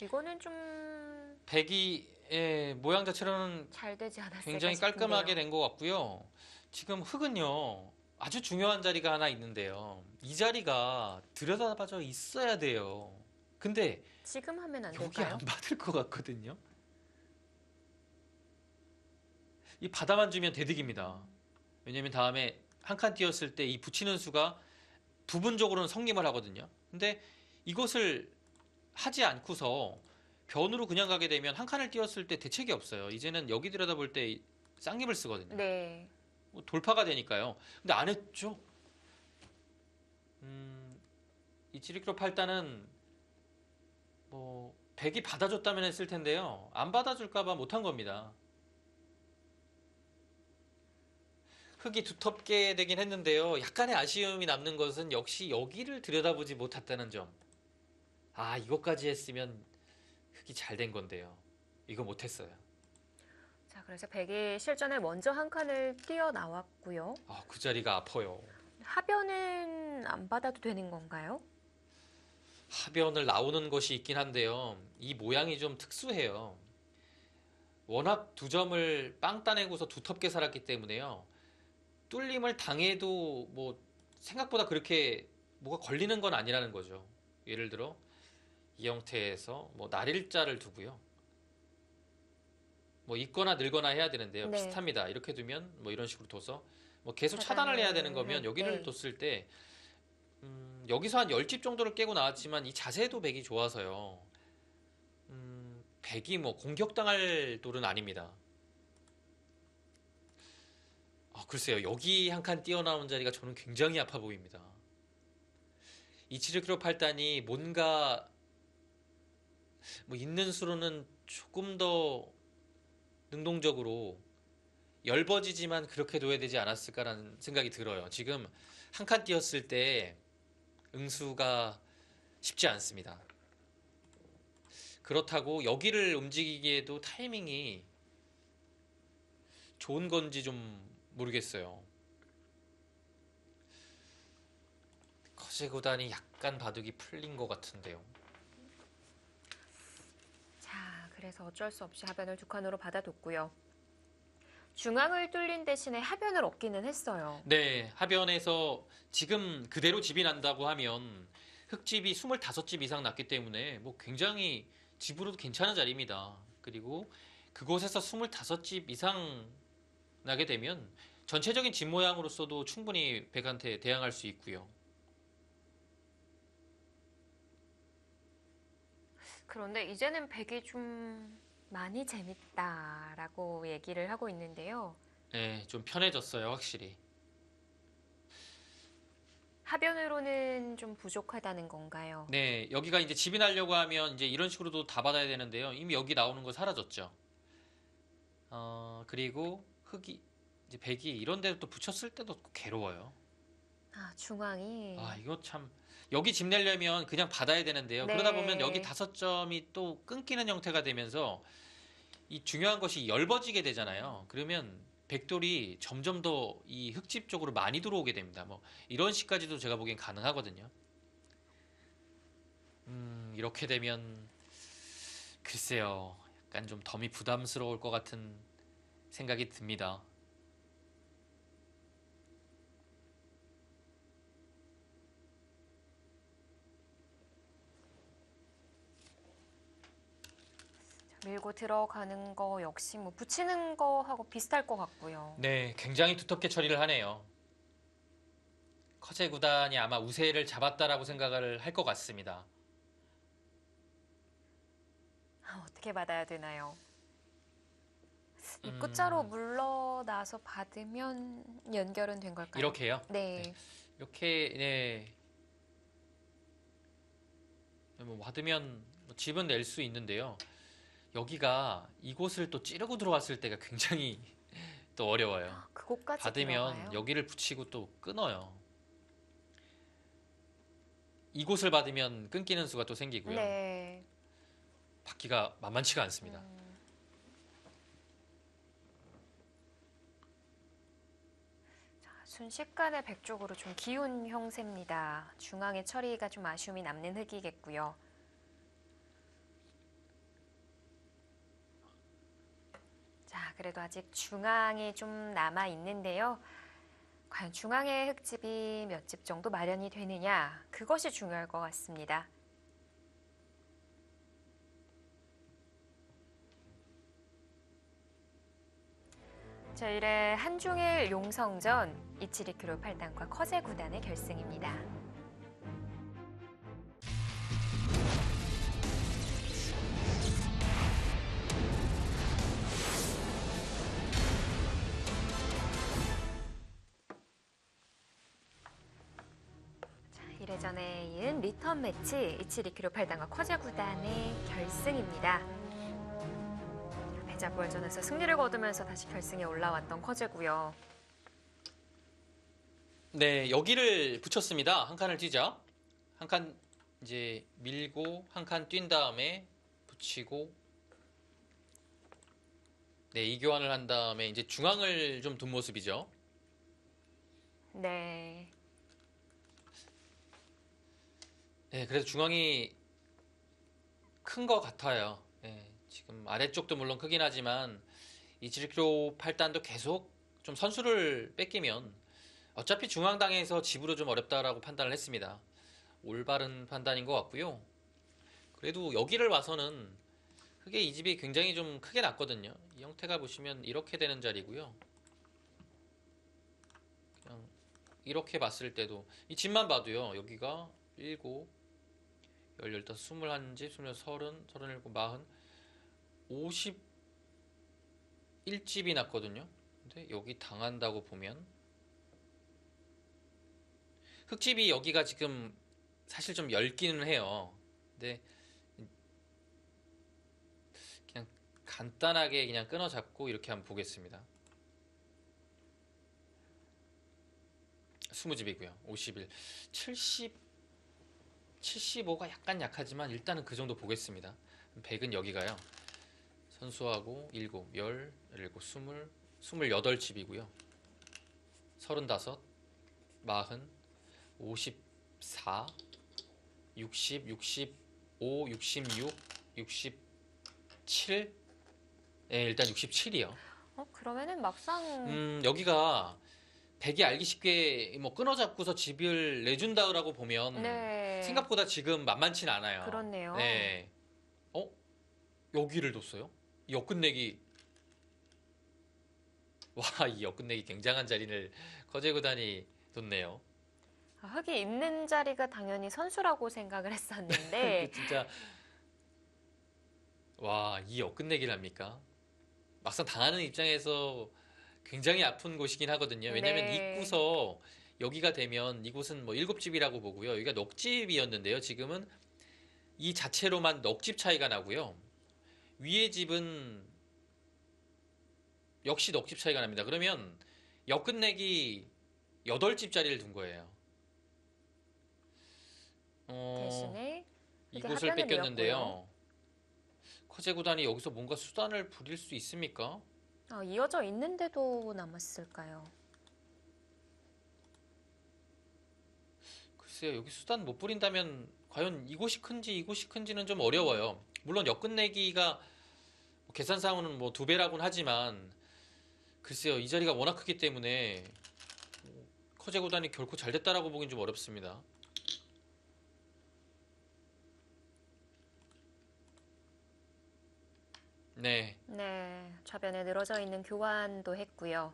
이거는 좀 백이 모양 자체로는 잘 되지 않았을까 굉장히 싶은데요. 깔끔하게 된 것 같고요. 지금 흙은요 아주 중요한 자리가 하나 있는데요. 이 자리가 들여다봐져 있어야 돼요. 근데 지금 하면 안 여기 될까요? 안 받을 것 같거든요. 이 받아만 주면 대득입니다. 왜냐면 다음에 한 칸 띄었을 때 이 붙이는 수가 부분적으로는 성립을 하거든요. 근데 이것을 하지 않고서 변으로 그냥 가게 되면 한 칸을 띄웠을 때 대책이 없어요. 이제는 여기 들여다볼 때 쌍립을 쓰거든요. 네. 뭐 돌파가 되니까요. 근데 안 했죠. 이 지리크로 팔단은 뭐 백이 받아줬다면 했을 텐데요. 안 받아줄까봐 못한 겁니다. 흙이 두텁게 되긴 했는데요. 약간의 아쉬움이 남는 것은 역시 여기를 들여다보지 못했다는 점. 아, 이것까지 했으면 흙이 잘 된 건데요. 이거 못했어요. 자, 그래서 백이 실전에 먼저 한 칸을 뛰어나왔고요. 아, 그 자리가 아파요. 하변은 안 받아도 되는 건가요? 하변을 나오는 것이 있긴 한데요. 이 모양이 좀 특수해요. 워낙 두 점을 빵 따내고서 두텁게 살았기 때문에요. 뚫림을 당해도 뭐 생각보다 그렇게 뭐가 걸리는 건 아니라는 거죠. 예를 들어 이 형태에서 뭐 날일자를 두고요. 뭐 있거나 늘거나 해야 되는데요. 네. 비슷합니다. 이렇게 두면 뭐 이런 식으로 둬서 뭐 계속 차단을 해야 되는 거면 할 여기를 때. 뒀을 때 여기서 한 10집 정도를 깨고 나왔지만 이 자세도 백이 좋아서요. 백이 뭐 공격당할 돌은 아닙니다. 아, 글쎄요. 여기 한 칸 뛰어나온 자리가 저는 굉장히 아파 보입니다. 이치르키로 팔단이 뭔가 뭐 있는 수로는 조금 더 능동적으로 엷어지지만 그렇게 둬야 되지 않았을까라는 생각이 들어요. 지금 한 칸 띄었을 때 응수가 쉽지 않습니다. 그렇다고 여기를 움직이기에도 타이밍이 좋은 건지 좀 모르겠어요. 커제 구단이 약간 바둑이 풀린 것 같은데요. 자, 그래서 어쩔 수 없이 하변을 두 칸으로 받아뒀고요. 중앙을 뚫린 대신에 하변을 얻기는 했어요. 네, 하변에서 지금 그대로 집이 난다고 하면 흙집이 25집 이상 났기 때문에 뭐 굉장히 집으로도 괜찮은 자리입니다. 그리고 그곳에서 25집 이상 나게 되면 전체적인 집 모양으로서도 충분히 백한테 대항할 수 있고요. 그런데 이제는 백이 좀 많이 재밌다라고 얘기를 하고 있는데요. 네, 좀 편해졌어요, 확실히. 하변으로는 좀 부족하다는 건가요? 네, 여기가 이제 집이 나려고 하면 이제 이런 식으로도 다 받아야 되는데요. 이미 여기 나오는 거 사라졌죠. 그리고 흙이 이제 백이 이런 데도 또 붙였을 때도 괴로워요. 아, 중앙이. 아, 이거 참 여기 집 내려면 그냥 받아야 되는데요. 네. 그러다 보면 여기 5점이 또 끊기는 형태가 되면서 이 중요한 것이 엷어지게 되잖아요. 그러면 백돌이 점점 더 이 흙집 쪽으로 많이 들어오게 됩니다. 뭐 이런 식까지도 제가 보기엔 가능하거든요. 이렇게 되면 글쎄요. 약간 좀 덤이 부담스러울 것 같은 생각이 듭니다. 밀고 들어가는 거 역시 뭐 붙이는 거하고 비슷할 것 같고요. 네, 굉장히 두텁게 처리를 하네요. 커제 구단이 아마 우세를 잡았다라고 생각을 할 것 같습니다. 아, 어떻게 받아야 되나요? 입구자로 물러나서 받으면 연결은 된 걸까요? 이렇게요? 네. 이렇게 뭐 받으면 뭐 집은 낼 수 있는데요. 여기가 이곳을 또 찌르고 들어왔을 때가 굉장히 또 어려워요. 그곳까지 받으면 들어가요? 여기를 붙이고 또 끊어요. 이곳을 받으면 끊기는 수가 또 생기고요. 네. 받기가 만만치가 않습니다. 자, 순식간에 백 쪽으로 좀 기운 형세입니다. 중앙의 처리가 좀 아쉬움이 남는 흙이겠고요. 자, 그래도 아직 중앙이 좀 남아 있는데요. 과연 중앙의 흙집이 몇 집 정도 마련이 되느냐, 그것이 중요할 것 같습니다. 자, 1회 한중일 용성전 이치리큐로 8단과 커제 9단의 결승입니다. 예전에 이은 리턴 매치 이치리 키로 8단과 커제 구단의 결승입니다. 패자부활전에서 승리를 거두면서 다시 결승에 올라왔던 커제고요. 네, 여기를 붙였습니다. 한 칸을 뛰자. 한 칸 이제 밀고 한 칸 뛴 다음에 붙이고 네, 이 교환을 한 다음에 이제 중앙을 좀 둔 모습이죠. 네. 네, 그래서 중앙이 큰 것 같아요. 네, 지금 아래쪽도 물론 크긴 하지만 이치리키로 8단도 계속 좀 선수를 뺏기면 어차피 중앙당에서 집으로 좀 어렵다라고 판단을 했습니다. 올바른 판단인 것 같고요. 그래도 여기를 와서는 흑의 이 집이 굉장히 좀 크게 났거든요. 이 형태가 보시면 이렇게 되는 자리고요. 그냥 이렇게 봤을 때도 이 집만 봐도요. 여기가 7, 18, 21집, 26, 30, 37, 40, 51집이 났거든요. 근데 여기 당한다고 보면 흑집이 여기가 지금 사실 좀 얇기는 해요. 근데 그냥 간단하게 그냥 끊어 잡고 이렇게 한번 보겠습니다. 20집이고요. 51, 70, 75가 약간 약하지만 일단은 그 정도 보겠습니다. 100은 여기가요. 선수하고 7, 10, 17, 20, 28집이고요. 35, 40, 54, 60, 65, 66, 67. 네, 일단 67이요. 그러면은 막상 여기가 100이 알기 쉽게 뭐 끊어잡고서 집을 내준다고 보면 네. 생각보다 지금 만만치는 않아요. 그렇네요. 네. 여기를 뒀어요? 이 역끝내기. 와, 이 역끝내기 굉장한 자리를 커제 구단이 뒀네요. 흑이 있는 자리가 당연히 선수라고 생각을 했었는데 진짜 와, 이 역끝내기를 합니까? 막상 당하는 입장에서 굉장히 아픈 곳이긴 하거든요. 왜냐면 네. 입구서 여기가 되면 이곳은 뭐 7집이라고 보고요. 여기가 넉집이었는데요. 지금은 이 자체로만 넉집 차이가 나고요. 위에 집은 역시 넉집 차이가 납니다. 그러면 역끝내기 8집짜리를 둔 거예요. 대신에 이게 이곳을 하변을 뺏겼는데요. 이었고요. 커제 구단이 여기서 뭔가 수단을 부릴 수 있습니까? 이어져 있는데도 남았을까요? 글쎄요, 여기 수단 못 부린다면 과연 이곳이 큰지 이곳이 큰지는 좀 어려워요. 물론 역끝내기가 계산상으로는 뭐 2배라고는 하지만 글쎄요, 이 자리가 워낙 크기 때문에 커제 구단이 결코 잘 됐다라고 보긴 좀 어렵습니다. 네, 네, 좌변에 늘어져 있는 교환도 했고요.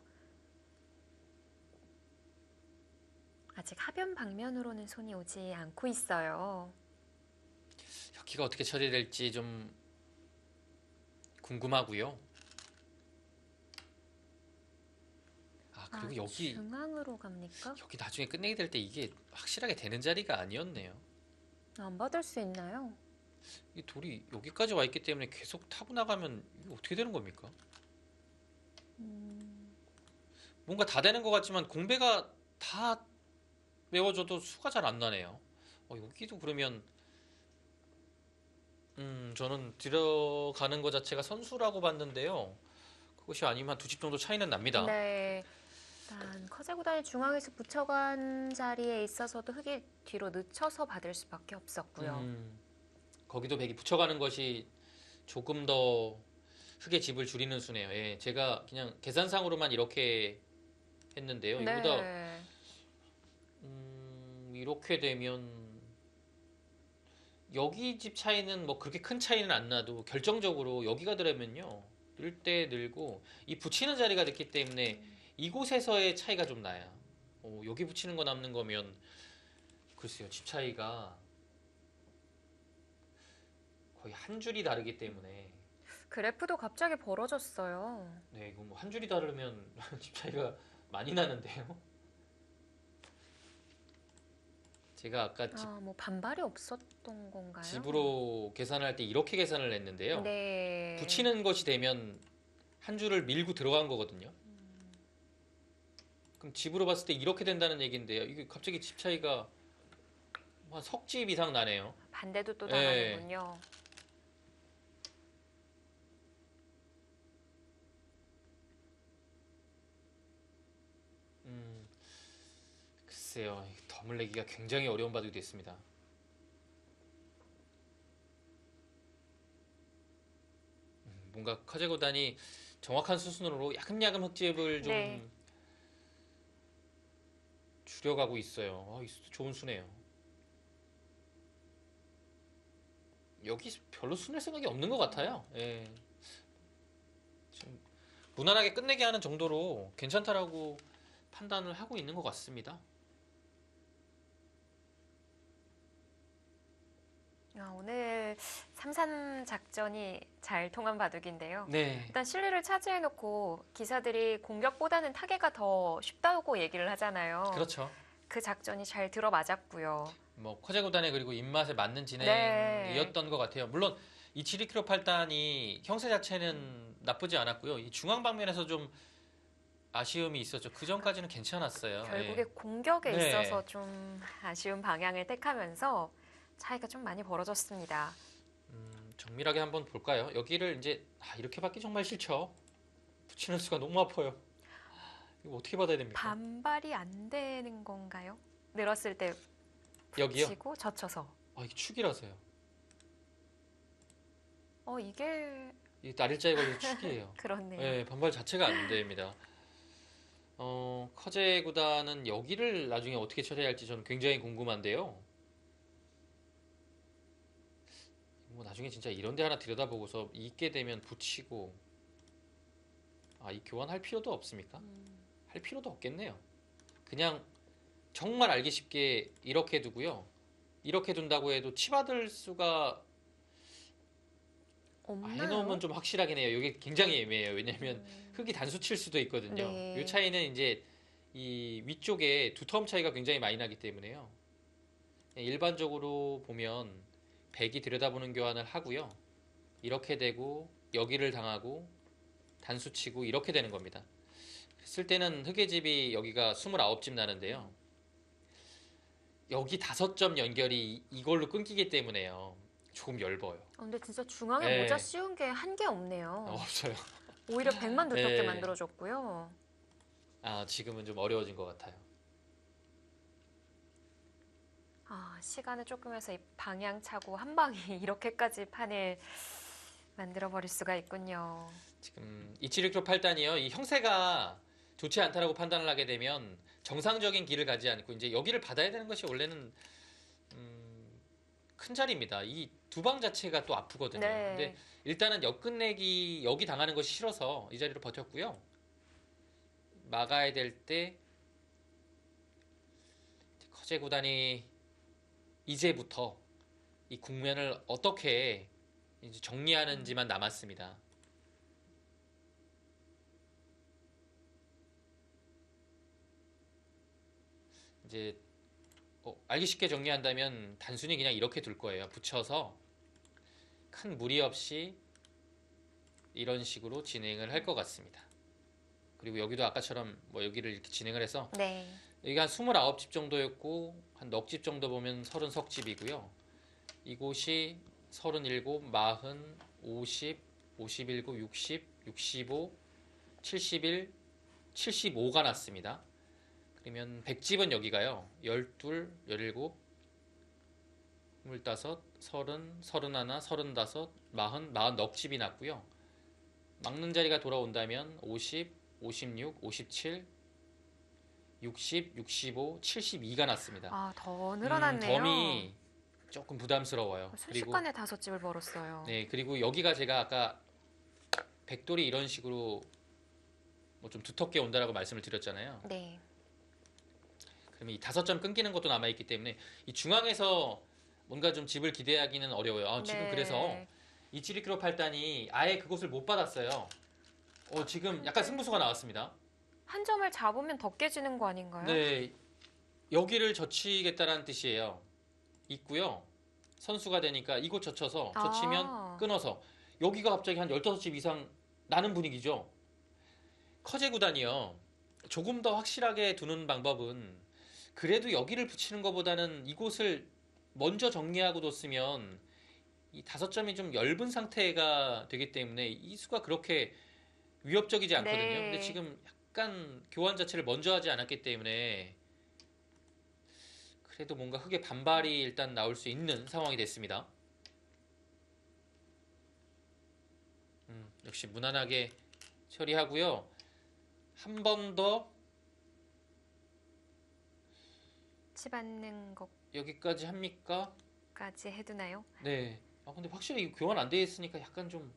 아직 하변 방면으로는 손이 오지 않고 있어요. 여기가 어떻게 처리될지 좀 궁금하고요. 그리고 여기 중앙으로 갑니까? 여기 나중에 끝내게 될 때 이게 확실하게 되는 자리가 아니었네요. 안 받을 수 있나요? 이 돌이 여기까지 와 있기 때문에 계속 타고 나가면 이게 어떻게 되는 겁니까? 뭔가 다 되는 것 같지만 공배가 다 메워져도 수가 잘 안 나네요. 여기도 그러면 저는 들어가는 것 자체가 선수라고 봤는데요. 그것이 아니면 한 2집 정도 차이는 납니다. 네. 일단 커제 구단이 중앙에서 붙여간 자리에 있어서도 흑이 뒤로 늦춰서 받을 수밖에 없었고요. 거기도 백이 붙여가는 것이 조금 더 흑의 집을 줄이는 수네요. 예, 제가 그냥 계산상으로만 이렇게 했는데요. 이보다 네. 이렇게 되면 여기 집 차이는 뭐 그렇게 큰 차이는 안 나도 결정적으로 여기가 들어가면요. 늘 때 늘고 이 붙이는 자리가 됐기 때문에 이곳에서의 차이가 좀 나요. 여기 붙이는 거 남는 거면 글쎄요. 집 차이가 거의 한 줄이 다르기 때문에 그래프도 갑자기 벌어졌어요. 네, 이거 뭐 한 줄이 다르면 집 차이가 많이 나는데요. 제가 아까 뭐 반발이 없었던 건가요? 집으로 계산할 때 이렇게 계산을 했는데요. 네. 붙이는 것이 되면 한 줄을 밀고 들어간 거거든요. 그럼 집으로 봤을 때 이렇게 된다는 얘기인데요. 이게 갑자기 집 차이가 한 석집 이상 나네요. 반대도 또 네. 당하는군요. 글쎄요. 덤을 내기가 굉장히 어려운 바둑이 됐습니다. 뭔가 커제 구단이 정확한 수순으로 야금야금 흑집을 좀 네. 줄여가고 있어요. 이 수도 좋은 수네요. 여기 별로 순낼 생각이 없는 것 같아요. 예. 지금 무난하게 끝내게 하는 정도로 괜찮다라고 판단을 하고 있는 것 같습니다. 오늘 3-3 작전이 잘 통한 바둑인데요. 네. 일단 실리를 차지해놓고 기사들이 공격보다는 타개가 더 쉽다고 얘기를 하잖아요. 그렇죠. 그 작전이 잘 들어맞았고요. 뭐 커제 구단의 그리고 입맛에 맞는 네. 진행이었던 것 같아요. 물론 이 7-2kg 8단이 형세 자체는 나쁘지 않았고요. 이 중앙 방면에서 좀 아쉬움이 있었죠. 그 전까지는 괜찮았어요. 결국에 예. 공격에 네. 있어서 좀 아쉬운 방향을 택하면서 차이가 좀 많이 벌어졌습니다. 정밀하게 한번 볼까요? 여기를 이제 이렇게 받기 정말 싫죠. 붙이는 수가 너무 아파요. 이거 어떻게 받아야 됩니까? 반발이 안 되는 건가요? 늘었을 때 여기요? 붙이고 젖혀서. 이게 축이라서요. 이게 이 날일자에 걸린 축이에요. 그렇네요. 네, 반발 자체가 안 됩니다. 커제 구단은 여기를 나중에 어떻게 처리할지 저는 굉장히 궁금한데요. 뭐 나중에 진짜 이런 데 하나 들여다보고서 있게 되면 붙이고 이 교환할 필요도 없습니까? 할 필요도 없겠네요. 그냥 정말 알기 쉽게 이렇게 두고요. 이렇게 둔다고 해도 치받을 수가 없나요? 해놓으면 좀 확실하긴 해요. 이게 굉장히 애매해요. 왜냐면 흙이 단수 칠 수도 있거든요. 네. 이 차이는 이제 이 위쪽에 두텀 차이가 굉장히 많이 나기 때문에요. 일반적으로 보면 백이 들여다보는 교환을 하고요. 이렇게 되고 여기를 당하고 단수 치고 이렇게 되는 겁니다. 쓸 때는 흑의 집이 여기가 29집 나는데요. 여기 5점 연결이 이걸로 끊기기 때문에요. 조금 엷어요. 근데 진짜 중앙에 네. 모자 씌운 게 한 개 없네요. 없어요. 오히려 백만 두텁게 네. 만들어줬고요. 지금은 좀 어려워진 것 같아요. 시간을 조금 해서 이 방향 차고 한 방에 이렇게까지 판을 만들어버릴 수가 있군요. 지금 2716 8단이요. 이 형세가 좋지 않다라고 판단을 하게 되면 정상적인 길을 가지 않고 이제 여기를 받아야 되는 것이 원래는 큰 자리입니다. 이 두 방 자체가 또 아프거든요. 네. 근데 일단은 역끝내기 여기 당하는 것이 싫어서 이 자리로 버텼고요. 막아야 될 때 커제 구단이 이제부터 이 국면을 어떻게 이제 정리하는지만 남았습니다. 이제 알기 쉽게 정리한다면 단순히 그냥 이렇게 둘 거예요. 붙여서 큰 무리 없이 이런 식으로 진행을 할 것 같습니다. 그리고 여기도 아까처럼 뭐 여기를 이렇게 진행을 해서 네. 여기가 한 29집 정도였고 한 넉 집 정도 보면 30석집이고요. 이곳이 37, 40, 50, 51, 60, 65, 71, 75가 났습니다. 그러면 100집은 여기가요. 12, 17, 25, 30, 31, 35, 40, 40넉집이 났고요. 막는 자리가 돌아온다면 50, 56, 57, 60, 65, 72가 났습니다. 더 늘어났네요. 덤이 조금 부담스러워요. 순식간에 5집을 벌었어요. 네, 그리고 여기가 제가 아까 백돌이 이런 식으로 뭐 좀 두텁게 온다라고 말씀을 드렸잖아요. 네. 그러면 이 5점 끊기는 것도 남아있기 때문에 이 중앙에서 뭔가 좀 집을 기대하기는 어려워요. 지금 네. 그래서 이 7-2kg 8단이 아예 그곳을 못 받았어요. 지금 약간 승부수가 나왔습니다. 한 점을 잡으면 더 깨지는 거 아닌가요? 네, 여기를 젖히겠다라는 뜻이에요. 있고요. 선수가 되니까 이곳 젖혀서 젖히면 끊어서 여기가 갑자기 한 15집 이상 나는 분위기죠. 커제 구단이요. 조금 더 확실하게 두는 방법은 그래도 여기를 붙이는 것보다는 이곳을 먼저 정리하고 뒀으면 이 5점이 좀 엷은 상태가 되기 때문에 이 수가 그렇게 위협적이지 않거든요. 네. 근데 지금 약간 교환 자체를 먼저 하지 않았기 때문에 그래도 뭔가 흙의 반발이 일단 나올 수 있는 상황이 됐습니다. 역시 무난하게 처리하고요. 한 번 더 치받는 여기까지 합니까? 것까지 해두나요? 네. 아 근데 확실히 이 교환 안 돼 있으니까 약간 좀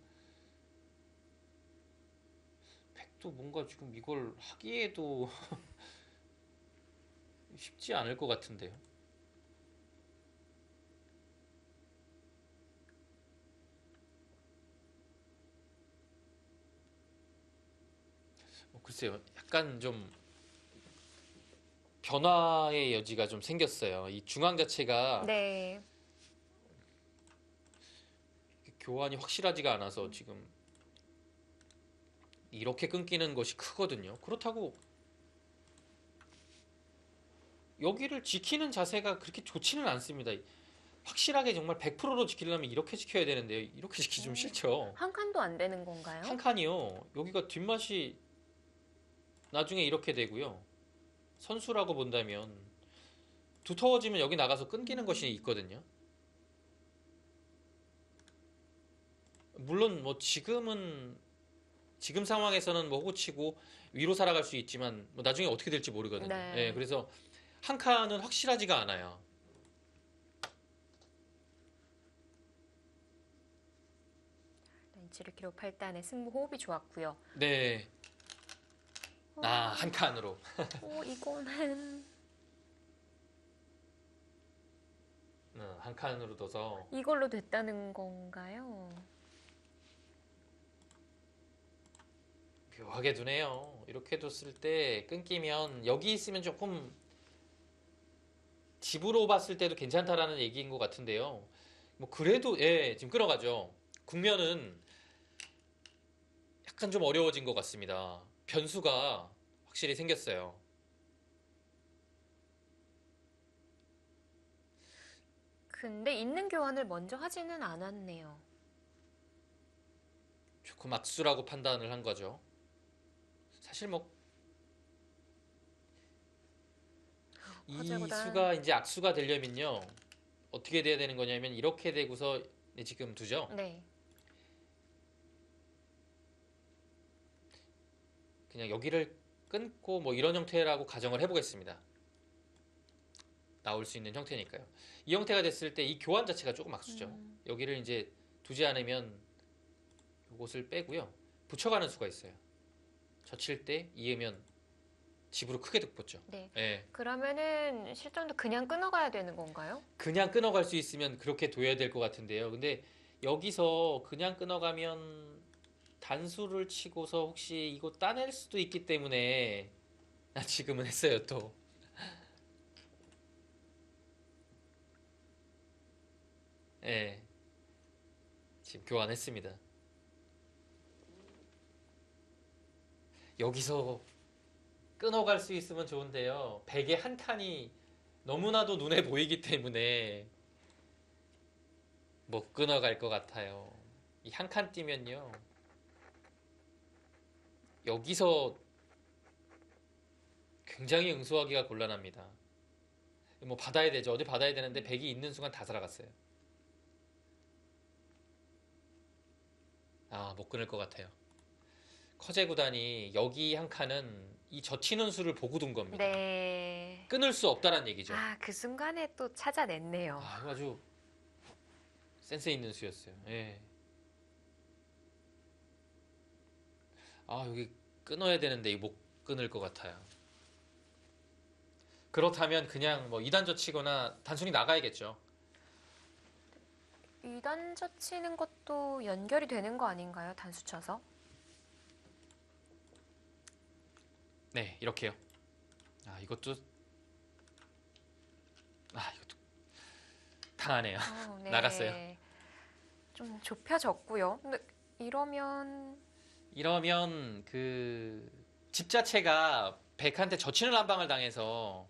팩도 뭔가 지금 이걸 하기에도 쉽지 않을 것 같은데요. 글쎄요. 약간 좀 변화의 여지가 좀 생겼어요. 이 중앙 자체가 네. 교환이 확실하지가 않아서 지금 이렇게 끊기는 것이 크거든요. 그렇다고 여기를 지키는 자세가 그렇게 좋지는 않습니다. 확실하게 정말 100%로 지키려면 이렇게 지켜야 되는데요. 이렇게 지키기 좀 싫죠. 한 칸도 안 되는 건가요? 한 칸이요. 여기가 뒷맛이 나중에 이렇게 되고요. 선수라고 본다면 두터워지면 여기 나가서 끊기는 것이 있거든요. 물론 뭐 지금 상황에서는 뭐 호구치고 위로 살아갈 수 있지만 뭐 나중에 어떻게 될지 모르거든요. 네. 예, 그래서 한 칸은 확실하지가 않아요. 렌치를 기록 8단의 승부 호흡이 좋았고요. 네. 한 칸으로. 이거는 한 칸으로 둬서 이걸로 됐다는 건가요? 묘하게 두네요. 이렇게 뒀을 때 끊기면 여기 있으면 조금 집으로 봤을 때도 괜찮다라는 얘기인 것 같은데요. 뭐 그래도 예, 지금 끊어가죠. 국면은 약간 좀 어려워진 것 같습니다. 변수가 확실히 생겼어요. 근데 있는 교환을 먼저 하지는 않았네요. 조금 악수라고 판단을 한 거죠. 사실 뭐 이 커제보다 수가 이제 악수가 되려면요. 어떻게 돼야 되는 거냐면 이렇게 되고서 지금 두죠. 네. 그냥 여기를 끊고 뭐 이런 형태라고 가정을 해보겠습니다. 나올 수 있는 형태니까요. 이 형태가 됐을 때 이 교환 자체가 조금 악수죠. 여기를 이제 두지 않으면 이것을 빼고요. 붙여가는 수가 있어요. 젖힐 때 이으면 집으로 크게 득붙죠. 네. 예. 그러면은 실전도 그냥 끊어가야 되는 건가요? 그냥 끊어갈 수 있으면 그렇게 둬야 될 것 같은데요. 근데 여기서 그냥 끊어가면 단수를 치고서 혹시 이거 따낼 수도 있기 때문에 지금은 했어요 또. 예. 지금 교환했습니다. 여기서 끊어갈 수 있으면 좋은데요. 베개 한 칸이 너무나도 눈에 보이기 때문에 못 끊어갈 것 같아요. 이 한 칸 뛰면요. 여기서 굉장히 응수하기가 곤란합니다. 뭐 받아야 되죠. 어디 받아야 되는데 백이 있는 순간 다 살아갔어요. 못 끊을 것 같아요. 커제 구단이 여기 한 칸은 이 젖히는 수를 보고 둔 겁니다. 네. 끊을 수 없다는 얘기죠. 그 순간에 또 찾아냈네요. 이거 아주 센스 있는 수였어요. 예. 여기 끊어야 되는데 이거 못 끊을 것 같아요. 그렇다면 그냥 뭐 2단 젖히거나 단순히 나가야겠죠. 2단 젖히는 것도 연결이 되는 거 아닌가요? 단수 쳐서? 네, 이렇게요. 이것도 당하네요. 네. 나갔어요. 좀 좁혀졌고요. 근데 이러면 그 집 자체가 백한테 젖히는 한 방을 당해서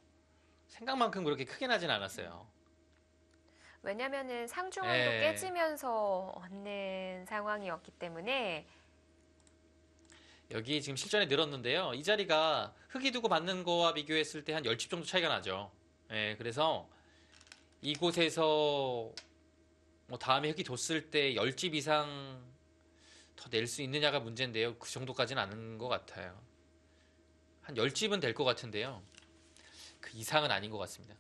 생각만큼 그렇게 크게 나진 않았어요. 왜냐면은 상중앙도 예. 깨지면서 얻는 상황이었기 때문에 여기 지금 실전에 늘었는데요. 이 자리가 흙이 두고 받는 거와 비교했을 때 한 10집 정도 차이가 나죠. 예, 그래서 이곳에서 뭐 다음에 흙이 뒀을 때 10집 이상 더 낼 수 있느냐가 문제인데요. 그 정도까지는 않은 것 같아요. 한 10집은 될 것 같은데요. 그 이상은 아닌 것 같습니다.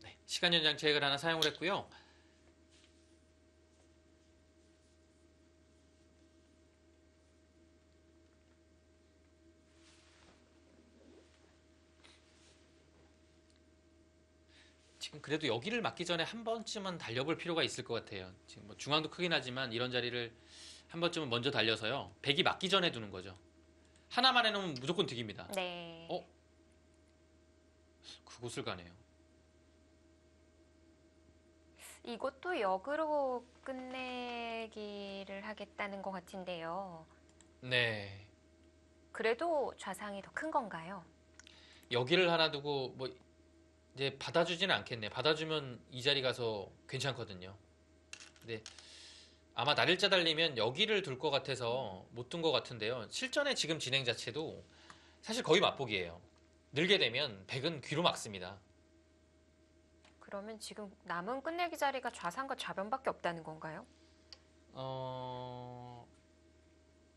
네, 시간 연장 제액을 하나 사용을 했고요. 지금 그래도 여기를 맞기 전에 한 번쯤은 달려볼 필요가 있을 것 같아요. 지금 뭐 중앙도 크긴 하지만 이런 자리를 한 번쯤은 먼저 달려서요. 백이 맞기 전에 두는 거죠. 하나만 해놓으면 무조건 득입니다. 네. 그곳을 가네요. 이것도 역으로 끝내기를 하겠다는 것 같은데요. 네. 그래도 좌상이 더 큰 건가요? 여기를 하나 두고 뭐 이제 받아주지는 않겠네. 받아주면 이 자리 가서 괜찮거든요. 근데 아마 날일자 달리면 여기를 둘 것 같아서 못 둔 것 같은데요. 실전의 지금 진행 자체도 사실 거의 맛보기예요. 늘게 되면 백은 귀로 막습니다. 그러면 지금 남은 끝내기 자리가 좌상과 좌변밖에 없다는 건가요?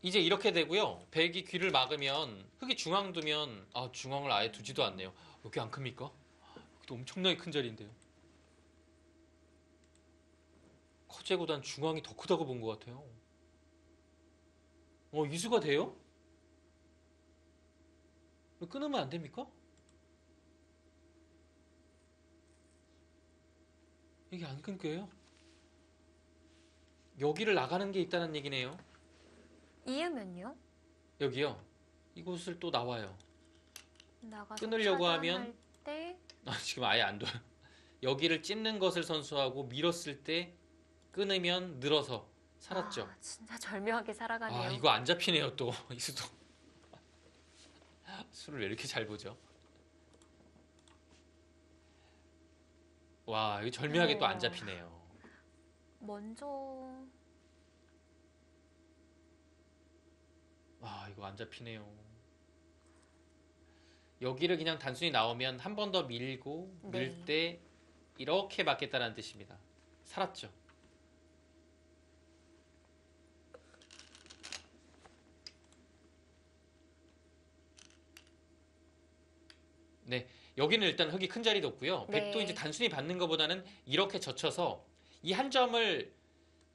이제 이렇게 되고요. 백이 귀를 막으면 흙이 중앙 두면 중앙을 아예 두지도 않네요. 여기 안 큽니까? 여기도 엄청나게 큰 자리인데요. 커제보단 중앙이 더 크다고 본 것 같아요. 이수가 돼요? 끊으면 안 됩니까? 이게 안 끊겨요? 여기를 나가는 게 있다는 얘기네요. 이으면요? 여기요. 이곳을 또 나와요. 나가서 끊으려고 차단할 하면 때 지금 아예 안 둬요. 여기를 찢는 것을 선수하고 밀었을 때 끊으면 늘어서 살았죠. 진짜 절묘하게 살아가네요. 이거 안 잡히네요 또 이수도. 수를 왜 이렇게 잘 보죠? 와, 이거 절묘하게 또 안 잡히네요. 먼저 이거 안 잡히네요. 여기를 그냥 단순히 나오면 한 번 더 밀고 밀 때 이렇게 맞겠다는 뜻입니다. 살았죠. 네, 여기는 일단 흙이 큰 자리도 없고요. 백도 이제 단순히 받는 것보다는 이렇게 젖혀서 이 한 점을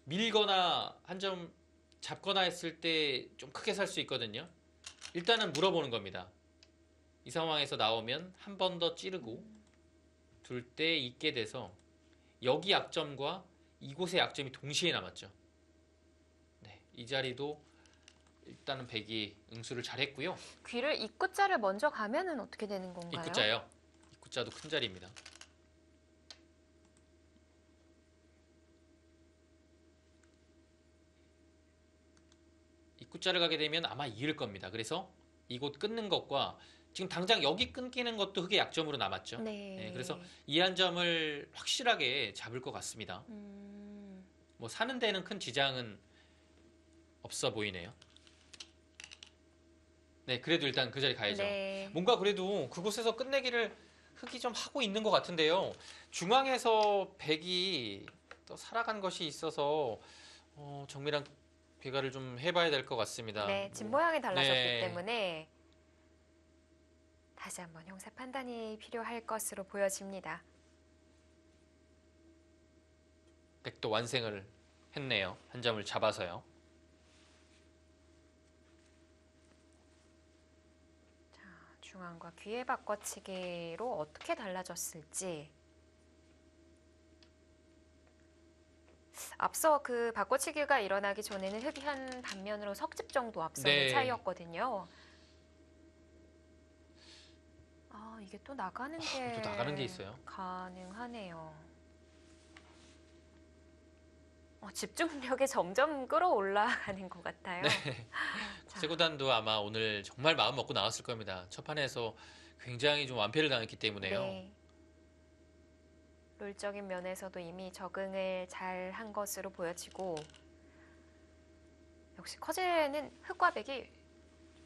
밀거나 한 점 잡거나 했을 때 좀 크게 살 수 있거든요. 일단은 물어보는 겁니다. 이 상황에서 나오면 한 번 더 찌르고 둘 때 있게 돼서 여기 약점과 이곳의 약점이 동시에 남았죠. 네, 이 자리도 일단은 백이 응수를 잘했고요. 귀를 입구자를 먼저 가면은 어떻게 되는 건가요? 입구자요. 입구자도 큰 자리입니다. 입구자를 가게 되면 아마 이을 겁니다. 그래서 이곳 끊는 것과 지금 당장 여기 끊기는 것도 흙의 약점으로 남았죠. 네, 그래서 이 한 점을 확실하게 잡을 것 같습니다. 뭐 사는 데는 큰 지장은 없어 보이네요. 네, 그래도 일단 그 자리 가야죠. 뭔가 그래도 그곳에서 끝내기를 흙이 좀 하고 있는 것 같은데요. 중앙에서 백이 또 살아간 것이 있어서 정밀한 귀가를 좀 해봐야 될 것 같습니다. 네, 집 모양이 달라졌기 때문에 다시 한번 형사 판단이 필요할 것으로 보여집니다. 백도 완승을 했네요. 한 점을 잡아서요. 자, 중앙과 귀의 바꿔치기로 어떻게 달라졌을지. 앞서 그 바꿔치기가 일어나기 전에는 흙이 한 반면으로 석집 정도 앞서는 네. 차이였거든요. 아, 이게 또 나가는 게 또 나가는 게 있어요. 가능하네요. 집중력이 점점 끌어올라가는 것 같아요. 자, 세구단도 아마 오늘 정말 마음 먹고 나왔을 겁니다. 첫 판에서 굉장히 좀 완패를 당했기 때문에요. 네. 롤적인 면에서도 이미 적응을 잘 한 것으로 보여지고 역시 커제는 흙과 백이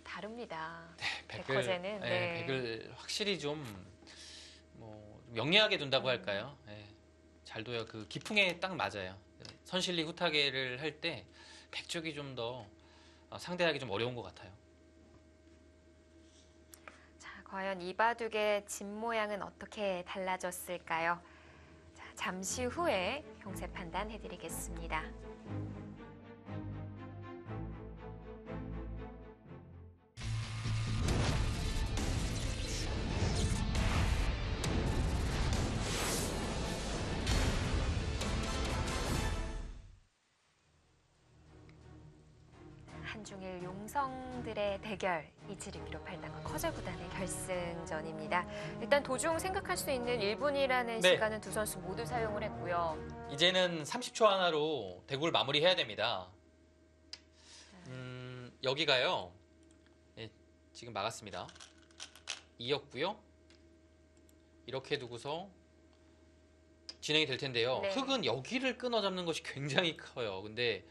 다릅니다. 백커제는 백을 확실히 좀 뭐 영리하게 둔다고 할까요? 잘 둬요. 그 기풍에 딱 맞아요. 선실리 후타게를 할 때 백쪽이 좀 더 상대하기 좀 어려운 것 같아요. 자, 과연 이 바둑의 집 모양은 어떻게 달라졌을까요? 자, 잠시 후에 형세 판단해드리겠습니다. 한중일 용성들의 대결, 이치리피로 8단과 커제 구단의 결승전입니다. 일단 도중 생각할 수 있는 1분이라는 네. 시간은 두 선수 모두 사용을 했고요. 이제는 30초 하나로 대구를 마무리해야 됩니다. 여기가요. 지금 막았습니다. 이었고요. 이렇게 두고서 진행이 될 텐데요. 네. 흙은 여기를 끊어 잡는 것이 굉장히 커요. 근데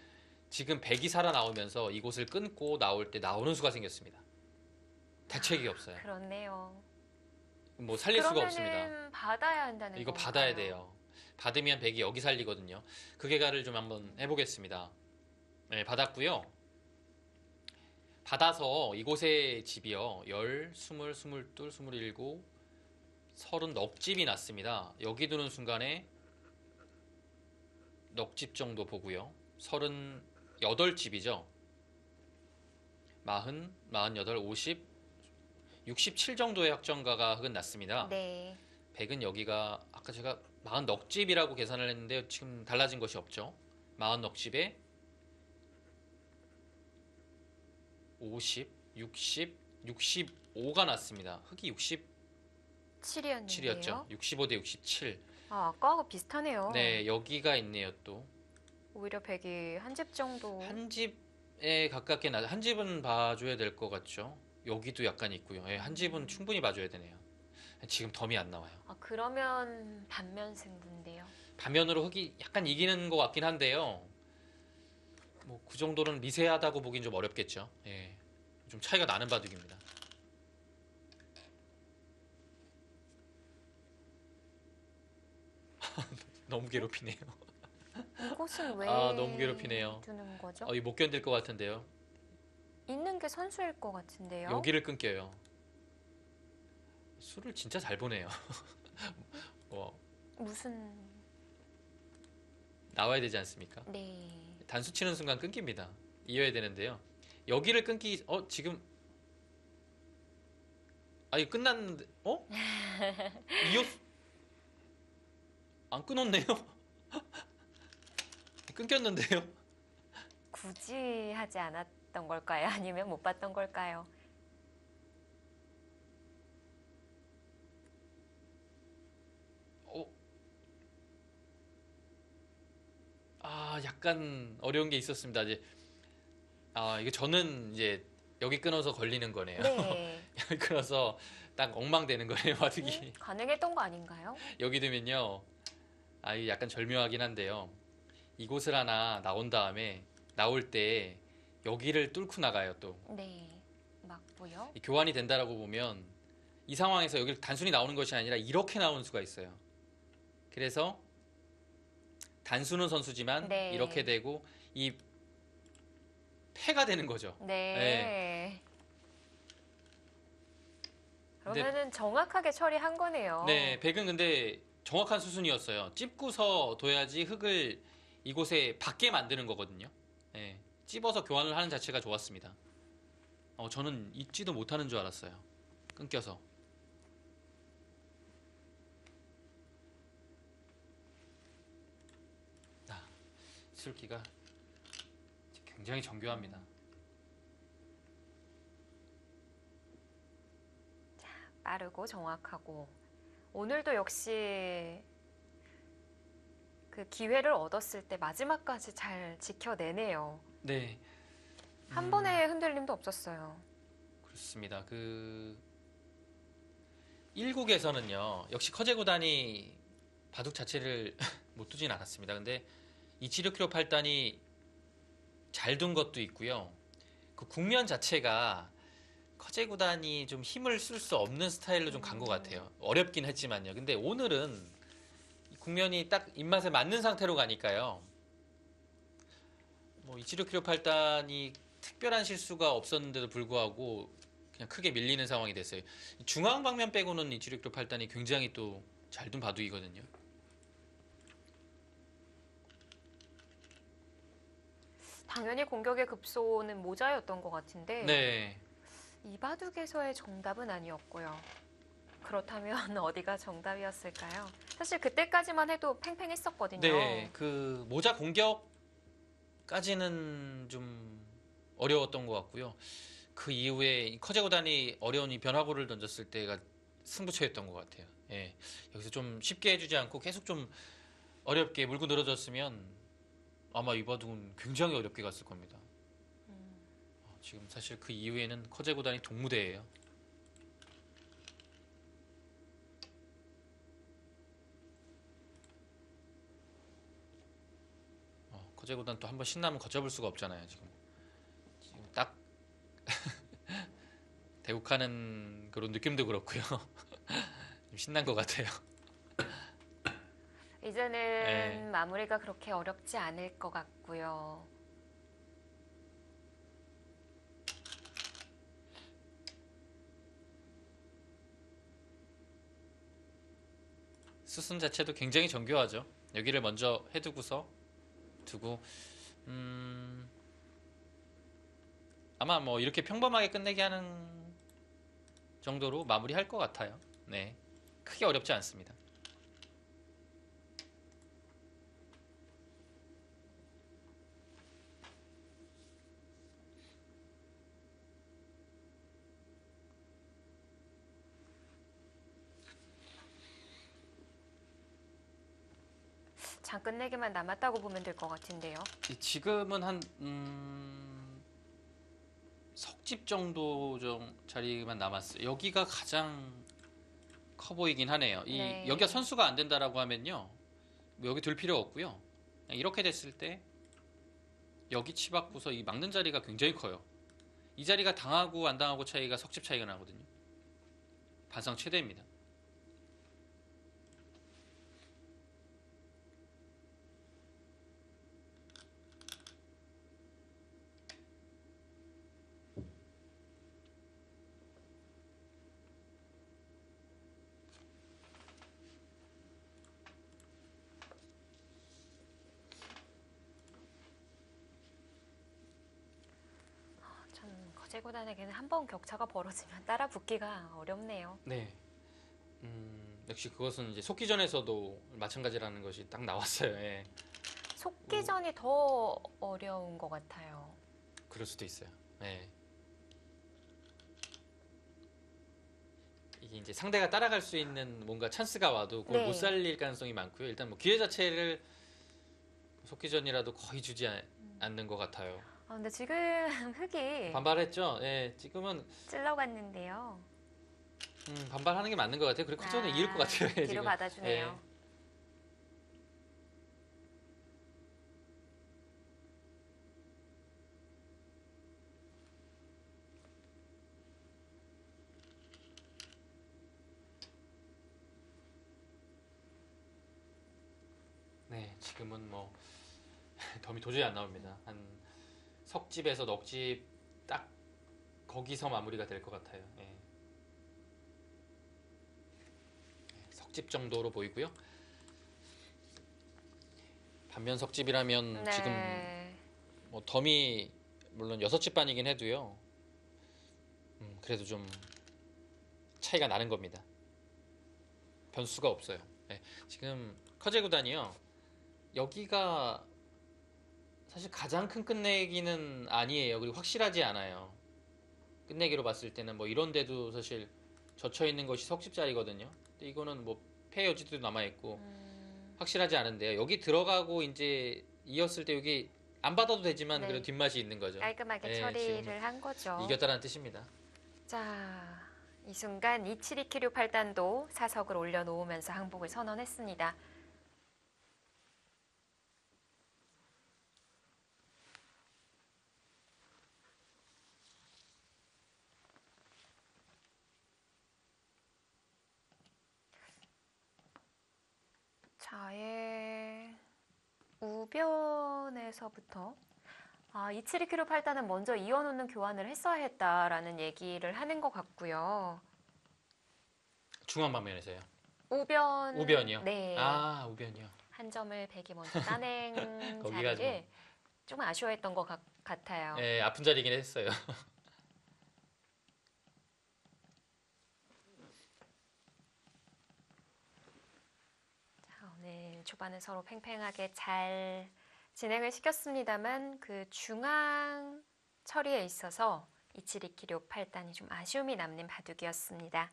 지금 백이 살아나오면서 이곳을 끊고 나올 때 나오는 수가 생겼습니다. 대책이 없어요. 그렇네요. 뭐 살릴 수가 없습니다. 그러면은 받아야 한다는 이거 건가요? 받아야 돼요. 받으면 백이 여기 살리거든요. 그 계가를 좀 한번 해보겠습니다. 네, 받았고요. 받아서 이곳의 집이요. 10, 20, 22, 27, 30 넉집이 났습니다. 여기 두는 순간에 넉집 정도 보고요. 38집이죠. 40, 48, 50, 67 정도의 확정가가 흙은 났습니다. 네. 백은 여기가 아까 제가 40 넉집이라고 계산을 했는데 지금 달라진 것이 없죠. 40 넉집에 50, 60, 65가 났습니다. 흙이 7이었는데요. 67이었죠. 65 대 67. 아, 아까하고 비슷하네요. 네, 여기가 있네요 또. 오히려 백이 한 집 정도. 한 집에 가깝게 한 집은 봐줘야 될 것 같죠. 여기도 약간 있고요. 한 집은 충분히 봐줘야 되네요. 지금 덤이 안 나와요. 아, 그러면 반면 승부인데요. 반면으로 흙이 약간 이기는 것 같긴 한데요. 뭐 그 정도는 미세하다고 보긴 좀 어렵겠죠. 좀 차이가 나는 바둑입니다. 너무 괴롭히네요. 이곳은 왜 너무 괴롭히네요. 두는 거죠? 이거 못 견딜 것 같은데요. 있는 게 선수일 것 같은데요. 여기를 끊겨요. 술을 진짜 잘 보네요. 무슨 나와야 되지 않습니까? 네. 단수 치는 순간 끊깁니다. 이어야 되는데요. 여기를 끊기 지금 이거 끝났는데 이어 안 끊었네요. 끊겼는데요. 굳이 하지 않았던 걸까요? 아니면 못 봤던 걸까요? 약간 어려운 게 있었습니다. 이제 이거 저는 이제 여기 끊어서 걸리는 거네요. 네. 여기 끊어서 딱 엉망되는 거네요, 바둑이. 가능했던 거 아닌가요? 여기 두면요. 이게 약간 절묘하긴 한데요. 이곳을 하나 나온 다음에 나올 때 여기를 뚫고 나가요, 또. 네. 맞고요. 이 교환이 된다라고 보면 이 상황에서 여기를 단순히 나오는 것이 아니라 이렇게 나오는 수가 있어요. 그래서 단수는 선수지만 네. 이렇게 되고 이 패가 되는 거죠. 네. 그러면은 정확하게 처리한 거네요. 네, 백은 근데 정확한 수순이었어요. 찝고서 둬야지 흙을 이곳에 받게 만드는 거거든요. 찝어서 교환을 하는 자체가 좋았습니다. 저는 잊지도 못하는 줄 알았어요. 끊겨서. 예술기가 굉장히 정교합니다. 빠르고 정확하고 오늘도 역시 그 기회를 얻었을 때 마지막까지 잘 지켜내네요. 네, 한 번의 흔들림도 없었어요. 그렇습니다. 그 1국에서는요, 역시 커제 구단이 바둑 자체를 못 두진 않았습니다. 근데 이치르키로 8단이 잘 둔 것도 있고요. 그 국면 자체가 커제 구단이 좀 힘을 쓸 수 없는 스타일로 좀 간 것 같아요. 어렵긴 했지만요. 근데 오늘은 이 국면이 딱 입맛에 맞는 상태로 가니까요. 뭐 이치르키로 8단이 특별한 실수가 없었는데도 불구하고 그냥 크게 밀리는 상황이 됐어요. 중앙 방면 빼고는 이치르키로 8단이 굉장히 또 잘 둔 바둑이거든요. 당연히 공격의 급소는 모자였던 것 같은데 네. 이 바둑에서의 정답은 아니었고요. 그렇다면 어디가 정답이었을까요? 사실 그때까지만 해도 팽팽했었거든요. 네. 그 모자 공격까지는 좀 어려웠던 것 같고요. 그 이후에 커제 구단이 어려운 이 변화구를 던졌을 때가 승부처였던 것 같아요. 예. 여기서 좀 쉽게 해주지 않고 계속 좀 어렵게 물고 늘어졌으면 아마 이 바둑은 굉장히 어렵게 갔을 겁니다. 지금 사실 그 이후에는 커제 구단이 동무대예요. 커제 구단 또 한번 신나면 걷잡을 수가 없잖아요. 지금 딱 대국하는 그런 느낌도 그렇고요. 좀 신난 것 같아요. 이제는 네. 마무리가 그렇게 어렵지 않을 것 같고요. 수순 자체도 굉장히 정교하죠. 여기를 먼저 해두고 아마 뭐 이렇게 평범하게 끝내게 하는 정도로 마무리할 것 같아요. 네, 크게 어렵지 않습니다. 장 끝내기만 남았다고 보면 될 것 같은데요. 지금은 한 석집 정도 좀 자리만 남았어요. 여기가 가장 커 보이긴 하네요. 네. 여기가 선수가 안 된다라고 하면요, 뭐 여기 둘 필요 없고요. 그냥 이렇게 됐을 때 여기 치받고서 이 막는 자리가 굉장히 커요. 이 자리가 당하고 안 당하고 차이가 석집 차이가 나거든요. 반상 최대입니다. 참 거제구단에게는 한 번 격차가 벌어지면 따라 붙기가 어렵네요. 네. 역시 그것은 이제 속기전에서도 마찬가지라는 것이 딱 나왔어요. 예. 속기전이 더 어려운 것 같아요. 그럴 수도 있어요. 예. 이게 이제 상대가 따라갈 수 있는 뭔가 찬스가 와도 그걸 네. 못 살릴 가능성이 많고요. 일단 뭐 기회 자체를 속기전이라도 거의 주지 않는 것 같아요. 근데 지금 흙이 반발했죠. 예, 지금은 찔러갔는데요. 반발하는 게 맞는 것 같아요. 그리고 커저는 이길 것 같아요. 뒤로 지금. 받아주네요. 예. 네, 지금은 뭐 덤이 도저히 안 나옵니다. 한 석집에서 넉집 딱 거기서 마무리가 될 것 같아요. 예. 석집 정도로 보이고요. 반면 석집이라면 네. 지금 뭐 덤이 물론 6집 반이긴 해도요. 그래도 좀 차이가 나는 겁니다. 변수가 없어요. 예. 지금 커제 구단이요. 여기가 사실 가장 큰 끝내기는 아니에요. 그리고 확실하지 않아요. 끝내기로 봤을 때는 뭐 이런 데도 사실 젖혀 있는 것이 석집자리거든요. 근데 이거는 뭐 패 여지도 남아 있고 확실하지 않은데요. 여기 들어가고 이제 이었을 때 여기 안 받아도 되지만 네. 그래도 뒷맛이 있는 거죠. 깔끔하게 예, 처리를 지금은 한 거죠. 이겼다는 뜻입니다. 자, 이 순간 이치리키류 8단도 사석을 올려놓으면서 항복을 선언했습니다. 자의 우변에서부터 이치리키류 8단은 먼저 이어놓는 교환을 했어야 했다라는 얘기를 하는 것 같고요. 중앙 방면에서요. 우변이요? 네. 우변이요. 한 점을 백이 먼저 따낸 거기가 자리를 좀 아쉬워했던 것 같아요. 예, 아픈 자리긴 했어요. 자, 오늘 초반은 서로 팽팽하게 잘 진행을 시켰습니다만 그 중앙 처리에 있어서 이치리키류 8단이 좀 아쉬움이 남는 바둑이었습니다.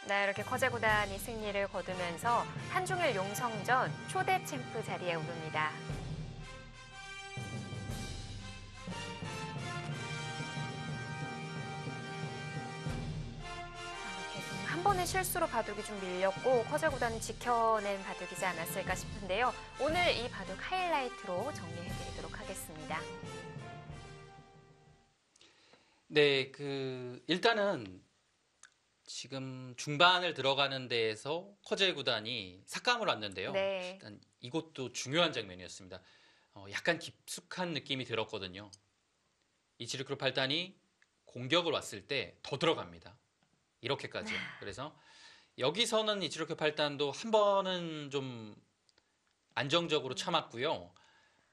네, 이렇게 커제구단이 승리를 거두면서 한중일 용성전 초대 챔프 자리에 오릅니다. 이렇게 좀 한 번의 실수로 바둑이 좀 밀렸고 커제구단이 지켜낸 바둑이지 않았을까 싶은데요. 오늘 이 바둑 하이라이트로 정리해드리도록 하겠습니다. 네, 일단은 지금 중반을 들어가는 데에서 커제 구단이 삭감을 왔는데요. 네. 일단 이것도 중요한 장면이었습니다. 약간 깊숙한 느낌이 들었거든요. 이치리크루 8단이 공격을 왔을 때 더 들어갑니다. 이렇게까지. 그래서 여기서는 이치리크루 8단도 한 번은 좀 안정적으로 참았고요.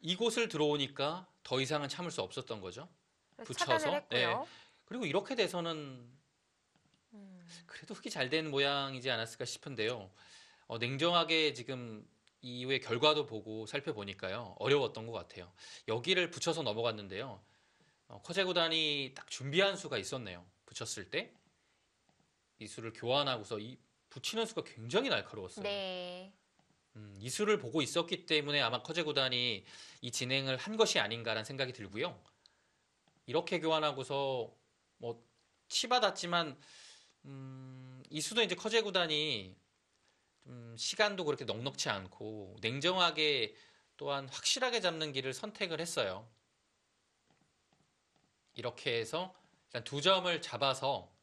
이곳을 들어오니까 더 이상은 참을 수 없었던 거죠. 차단을 했고요. 그리고 이렇게 돼서는 그래도 흙이 잘 된 모양이지 않았을까 싶은데요. 냉정하게 지금 이후의 결과도 보고 살펴보니까요. 어려웠던 것 같아요. 여기를 붙여서 넘어갔는데요. 커제 구단이 딱 준비한 수가 있었네요. 붙였을 때 이 수를 교환하고서 이 붙이는 수가 굉장히 날카로웠어요. 네. 이 수를 보고 있었기 때문에 아마 커제 구단이 이 진행을 한 것이 아닌가라는 생각이 들고요. 이렇게 교환하고서 뭐 치받았지만 이 수도 이제 커제 구단이 좀 시간도 그렇게 넉넉치 않고 냉정하게 또한 확실하게 잡는 길을 선택을 했어요. 이렇게 해서 일단 두 점을 잡아서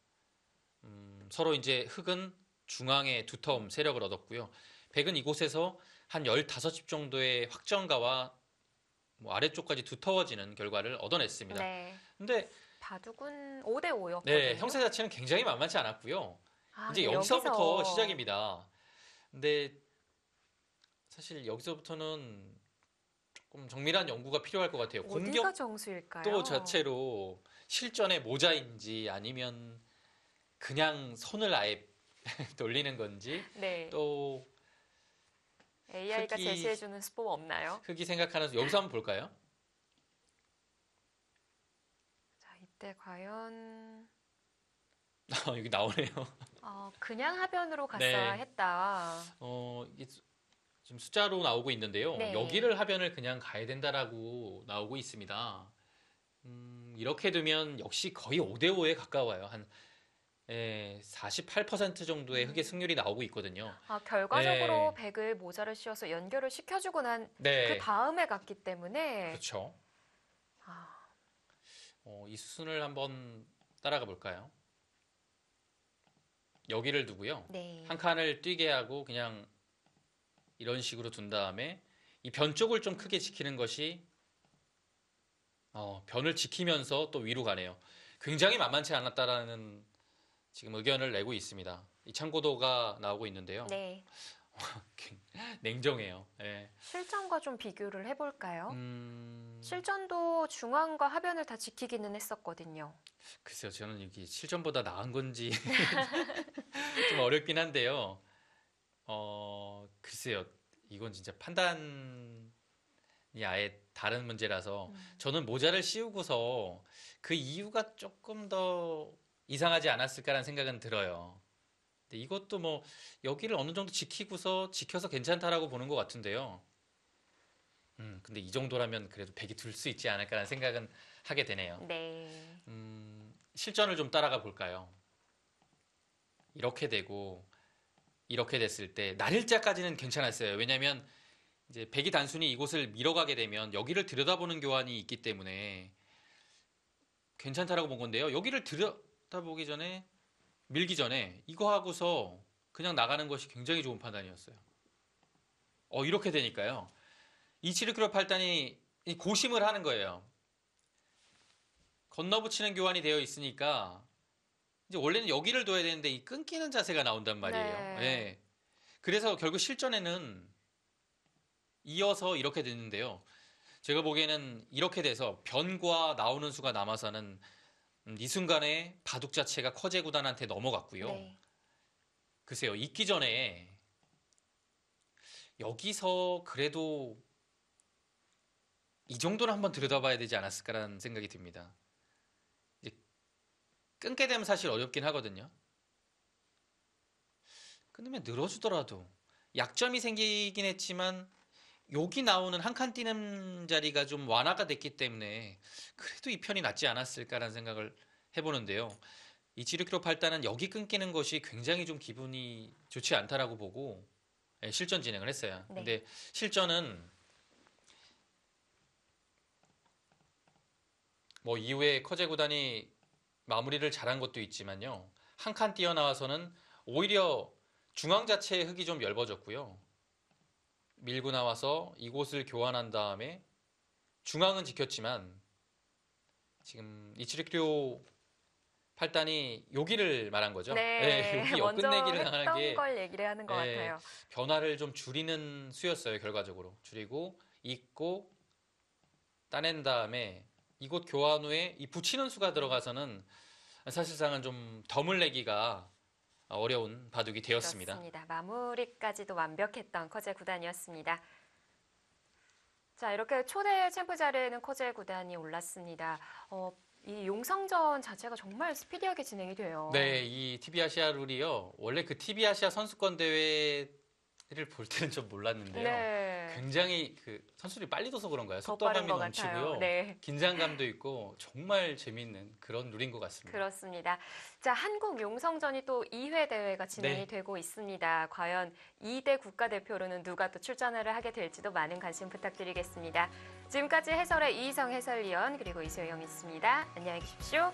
서로 이제 흑은 중앙에 두텀 세력을 얻었고요. 백은 이곳에서 한 15집 정도의 확정가와 뭐 아래쪽까지 두터워지는 결과를 얻어냈습니다. 네. 근데 바둑은 5대5였거든요. 네, 형세 자체는 굉장히 만만치 않았고요. 이제 여기서부터 시작입니다. 근데 사실 여기서부터는 조금 정밀한 연구가 필요할 것 같아요. 어디가 정수일까요? 공격도 자체로 실전의 모자인지 아니면 그냥 손을 아예 돌리는 건지 네. 또 AI가 제시해주는 수법 없나요? 흑이 생각하는 여기서 한번 볼까요? 자, 이때 과연 여기 나오네요. 그냥 하변으로 갔어야 네. 했다. 이게 지금 숫자로 나오고 있는데요. 네. 여기를 하변을 그냥 가야 된다라고 나오고 있습니다. 이렇게 되면 역시 거의 5대5에 가까워요. 한 48% 정도의 흑의 승률이 나오고 있거든요. 결과적으로 백을 모자를 씌워서 연결을 시켜주고 난 그 다음에 갔기 때문에 그렇죠. 이 수순을 한번 따라가 볼까요? 여기를 두고요. 네. 한 칸을 뛰게 하고 그냥 이런 식으로 둔 다음에 이 변 쪽을 좀 크게 지키는 것이 변을 지키면서 또 위로 가네요. 굉장히 만만치 않았다라는 지금 의견을 내고 있습니다. 이 참고도가 나오고 있는데요. 네. 냉정해요. 예. 실전과 좀 비교를 해볼까요? 음, 실전도 중앙과 하변을 다 지키기는 했었거든요. 글쎄요, 저는 이게 실전보다 나은 건지 좀 어렵긴 한데요. 글쎄요, 이건 진짜 판단이 아예 다른 문제라서 저는 모자를 씌우고서 그 이유가 조금 더 이상하지 않았을까라는 생각은 들어요. 근데 이것도 뭐 여기를 어느 정도 지켜서 괜찮다라고 보는 것 같은데요. 근데 이 정도라면 그래도 백이 둘 수 있지 않을까라는 생각은 하게 되네요. 네. 실전을 좀 따라가 볼까요? 이렇게 되고 이렇게 됐을 때 날일자까지는 괜찮았어요. 왜냐하면 이제 백이 단순히 이곳을 밀어가게 되면 여기를 들여다보는 교환이 있기 때문에 괜찮다라고 본 건데요. 여기를 들여다보기 전에 밀기 전에 이거 하고서 그냥 나가는 것이 굉장히 좋은 판단이었어요. 이렇게 되니까요. 2765 팔단이 고심을 하는 거예요. 건너붙이는 교환이 되어 있으니까 이제 원래는 여기를 둬야 되는데 이 끊기는 자세가 나온단 말이에요. 네. 예. 그래서 결국 실전에는 이어서 이렇게 됐는데요. 제가 보기에는 이렇게 돼서 변과 나오는 수가 남아서는 이 순간에 바둑 자체가 커제 구단한테 넘어갔고요. 네. 글쎄요, 있기 전에 여기서 그래도 이 정도는 한번 들여다봐야 되지 않았을까라는 생각이 듭니다. 이제 끊게 되면 사실 어렵긴 하거든요. 끊으면 늘어주더라도 약점이 생기긴 했지만 여기 나오는 한 칸 뛰는 자리가 좀 완화가 됐기 때문에 그래도 이 편이 낫지 않았을까라는 생각을 해보는데요. 이 2765 팔단은 여기 끊기는 것이 굉장히 좀 기분이 좋지 않다라고 보고 실전 진행을 했어요. 네. 근데 실전은 뭐 이후에 커제 구단이 마무리를 잘한 것도 있지만요. 한 칸 뛰어나와서는 오히려 중앙 자체의 흙이 좀 얇아졌고요. 밀고 나와서 이곳을 교환한 다음에 중앙은 지켰지만 지금 2765 팔단이 여기를 말한 거죠. 네. 여기 먼저 끝내기를 당하는 했던 게 걸 얘기를 하는 것 같아요. 변화를 좀 줄이는 수였어요. 결과적으로 줄이고 잇고 따낸 다음에 이곳 교환 후에 이 붙이는 수가 들어가서는 사실상은 좀 덤을 내기가 어려운 바둑이 되었습니다. 그렇습니다. 마무리까지도 완벽했던 커제 구단이었습니다. 자, 이렇게 초대 챔프 자리에는 커제 구단이 올랐습니다. 이 용성전 자체가 정말 스피디하게 진행이 돼요. 네, 이 TV 아시아 룰이요. 원래 그 TV 아시아 선수권 대회를 볼 때는 좀 몰랐는데요. 네. 굉장히 그 선수들이 빨리 둬서 그런가요? 더 빠른 속도감이 것 넘치고요. 같아요. 네. 긴장감도 있고 정말 재미있는 그런 룰인 것 같습니다. 그렇습니다. 자, 한국 용성전이 또 2회 대회가 진행이 네. 되고 있습니다. 과연 2대 국가대표로는 누가 또 출전을 하게 될지도 많은 관심 부탁드리겠습니다. 지금까지 해설의 이희성 해설위원 그리고 이소영이었습니다. 안녕히 계십시오.